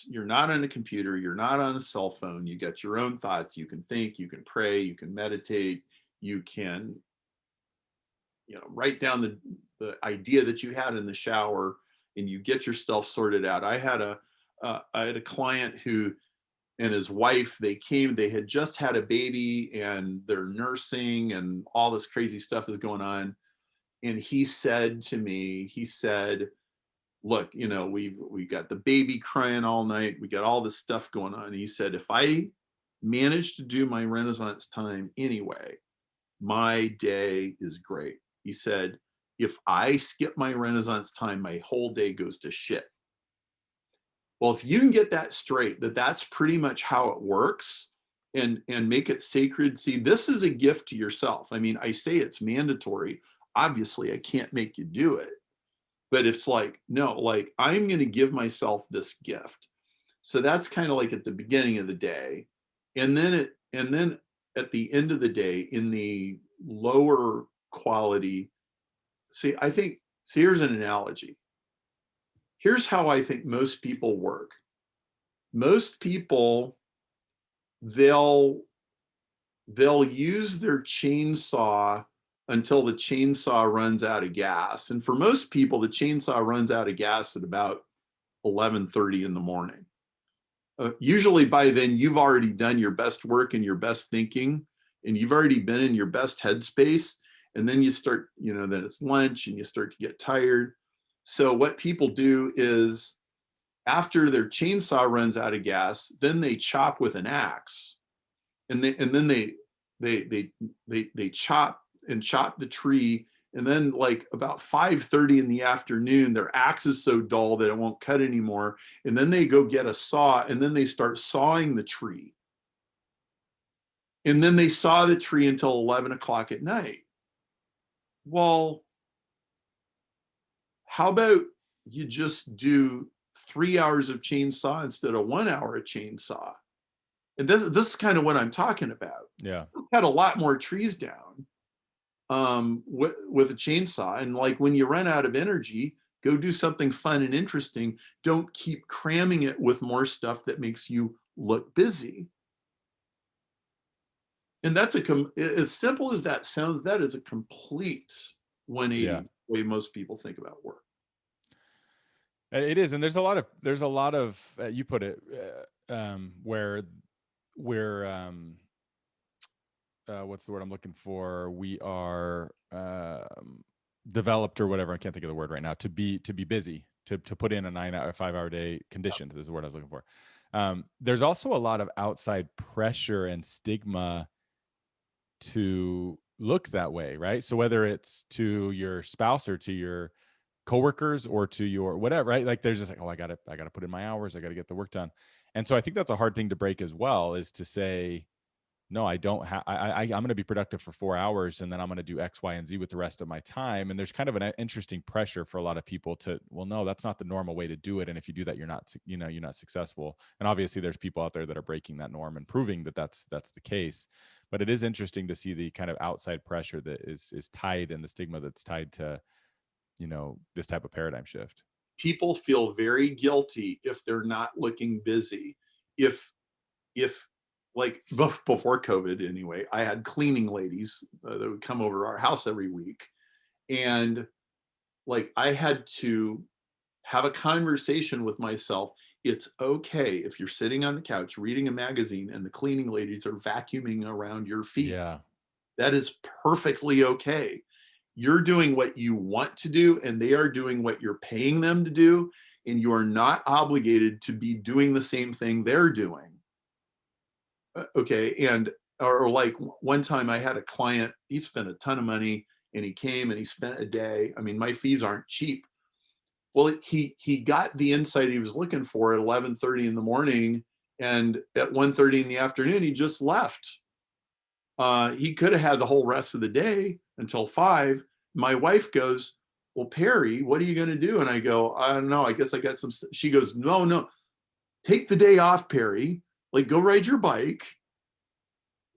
you're not on a computer, you're not on a cell phone, you got your own thoughts, you can think, you can pray, you can meditate, you can write down the idea that you had in the shower, and you get yourself sorted out. I had a client who and his wife, they had just had a baby, and they're nursing, and all this crazy stuff is going on. And he said to me, look, we got the baby crying all night, we got all this stuff going on. And he said, if I manage to do my Renaissance time anyway, my day is great. He said, if I skip my Renaissance time, my whole day goes to shit. Well, if you can get that straight, that's pretty much how it works, and make it sacred. See, this is a gift to yourself. I mean, I say it's mandatory. obviously I can't make you do it. But it's like, no, like I'm going to give myself this gift. So that's kind of like at the beginning of the day. And then at the end of the day, in the lower quality, see, here's an analogy. Here's how I think most people work. Most people, they'll use their chainsaw until the chainsaw runs out of gas. And for most people, the chainsaw runs out of gas at about 11:30 in the morning. Usually by then, you've already done your best work and your best thinking, and you've already been in your best headspace. And then you start, then it's lunch and you start to get tired. So what people do is after their chainsaw runs out of gas, then they chop with an axe. And then they chop the tree, and then like about 5:30 in the afternoon, their axe is so dull that it won't cut anymore, and then they go get a saw, and then they start sawing the tree, and then they saw the tree until 11 o'clock at night. Well, how about you just do 3 hours of chainsaw instead of 1 hour of chainsaw? And this is kind of what I'm talking about. Yeah. We've got a lot more trees down with a chainsaw. And like when you run out of energy, go do something fun and interesting. Don't keep cramming it with more stuff that makes you look busy. And that's as simple as that sounds, that is a complete 180 way most people think about work. It is. And there's a lot of, you put it, where we're what's the word I'm looking for? We are developed or whatever. I can't think of the word right now. To be busy, to put in a 5-hour day condition. This is the word I was looking for. There's also a lot of outside pressure and stigma to look that way, right? So whether it's to your spouse or to your coworkers or to your whatever, right? Like there's just like, oh, I gotta put in my hours. I gotta get the work done. And so I think that's a hard thing to break as well, is to say, no, I don't have, I'm going to be productive for 4 hours and then I'm going to do X, Y, and Z with the rest of my time. And there's kind of an interesting pressure for a lot of people to, well, no, that's not the normal way to do it. And if you do that, you're not successful. And obviously there's people out there that are breaking that norm and proving that that's the case. But it is interesting to see the kind of outside pressure that is tied, and the stigma that's tied to, this type of paradigm shift. People feel very guilty if they're not looking busy. If like before COVID anyway, I had cleaning ladies that would come over to our house every week. And like I had to have a conversation with myself. It's okay if you're sitting on the couch reading a magazine and the cleaning ladies are vacuuming around your feet. Yeah. That is perfectly okay. You're doing what you want to do, and they are doing what you're paying them to do. And you are not obligated to be doing the same thing they're doing. Okay. And, or like one time I had a client, he spent a ton of money and he came and he spent a day. I mean, my fees aren't cheap. Well, he got the insight he was looking for at 11:30 in the morning, and at 1:30 in the afternoon, he just left. He could have had the whole rest of the day until 5. My wife goes, well, Perry, what are you going to do? And I go, I don't know. I guess I got some. She goes, no, take the day off, Perry. Like, go ride your bike.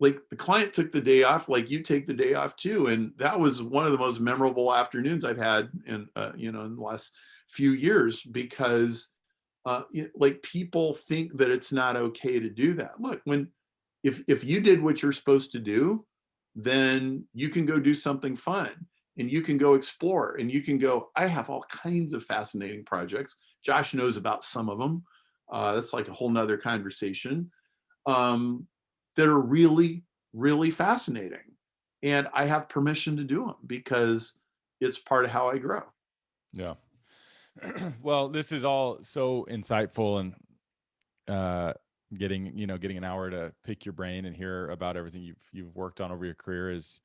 Like the client took the day off, like you take the day off too. And that was one of the most memorable afternoons I've had in the last few years, because like people think that it's not okay to do that. Look, if you did what you're supposed to do, then you can go do something fun, and you can go explore, and you can go, I have all kinds of fascinating projects. Josh knows about some of them. That's like a whole nother conversation. That are really, really fascinating. And I have permission to do them because it's part of how I grow. Yeah. Well, this is all so insightful, and getting an hour to pick your brain and hear about everything you've worked on over your career is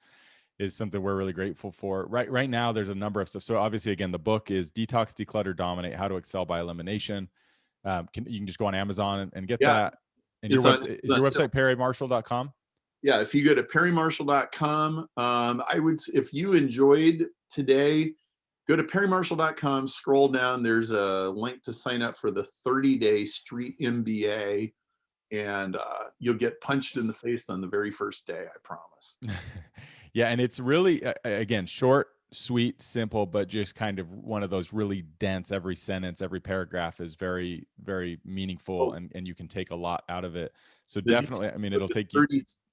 something we're really grateful for. Right now, there's a number of stuff. So obviously, again, the book is Detox, Declutter, Dominate: How to Excel by Elimination. You can just go on Amazon and get that. And your website is your website perrymarshall.com? Yeah, if you go to perrymarshall.com, if you enjoyed today, go to perrymarshall.com, scroll down, there's a link to sign up for the 30-day Street MBA, and you'll get punched in the face on the very first day, I promise. Yeah, and it's really, again, short, sweet, simple, but just kind of one of those really dense. Every sentence, every paragraph is very, very meaningful, and you can take a lot out of it. So The definitely, I mean, it'll take you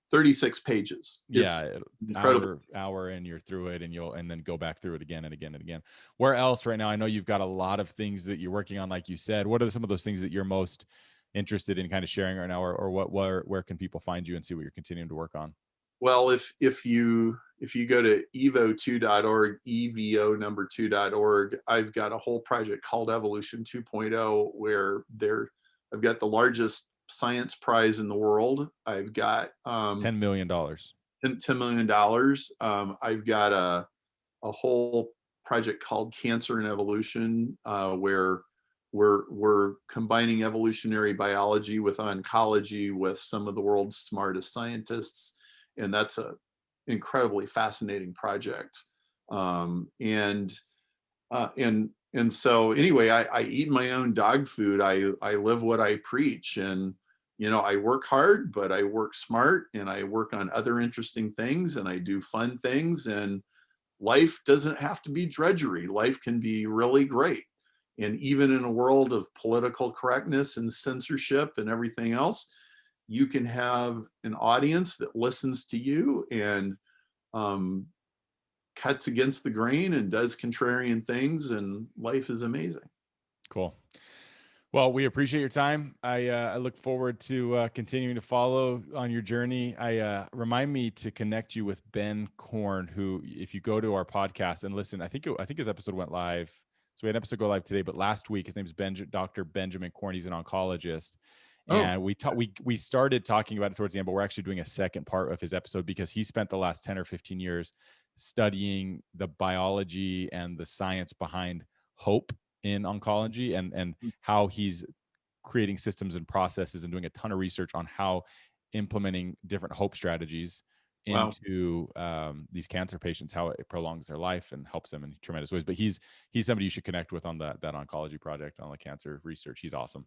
36 pages. It's incredible. hour and you're through it, and then go back through it again and again and again. Where else right now? I know you've got a lot of things that you're working on, like you said. What are some of those things that you're most interested in kind of sharing right now, or where can people find you and see what you're continuing to work on? Well, if you go to evo2.org, evo2.org, I've got a whole project called Evolution 2.0, where I've got the largest science prize in the world. I've got $10 million. $10 million. I've got a whole project called Cancer and Evolution, where we're combining evolutionary biology with oncology with some of the world's smartest scientists, and that's a incredibly fascinating project. And so anyway, I eat my own dog food. I live what I preach, and I work hard, but I work smart, and I work on other interesting things, and I do fun things, and life doesn't have to be drudgery. Life can be really great. And even in a world of political correctness and censorship and everything else, you can have an audience that listens to you and cuts against the grain and does contrarian things, and life is amazing. Cool. Well, we appreciate your time. I look forward to continuing to follow on your journey. Remind me to connect you with Ben Korn, who, if you go to our podcast and listen, I think his episode went live. So we had an episode go live today, but last week his name is Dr. Benjamin Korn. He's an oncologist. And we started talking about it towards the end, but we're actually doing a second part of his episode because he spent the last 10 or 15 years studying the biology and the science behind hope in oncology, and how he's creating systems and processes and doing a ton of research on how implementing different hope strategies into these cancer patients, how it prolongs their life and helps them in tremendous ways. But he's somebody you should connect with on that oncology project, on the cancer research. He's awesome.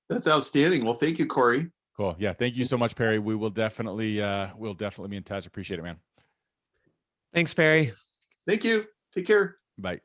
That's outstanding. Well, thank you, Corey. Cool. Yeah. Thank you so much, Perry. We will definitely, be in touch. Appreciate it, man. Thanks, Perry. Thank you. Take care. Bye.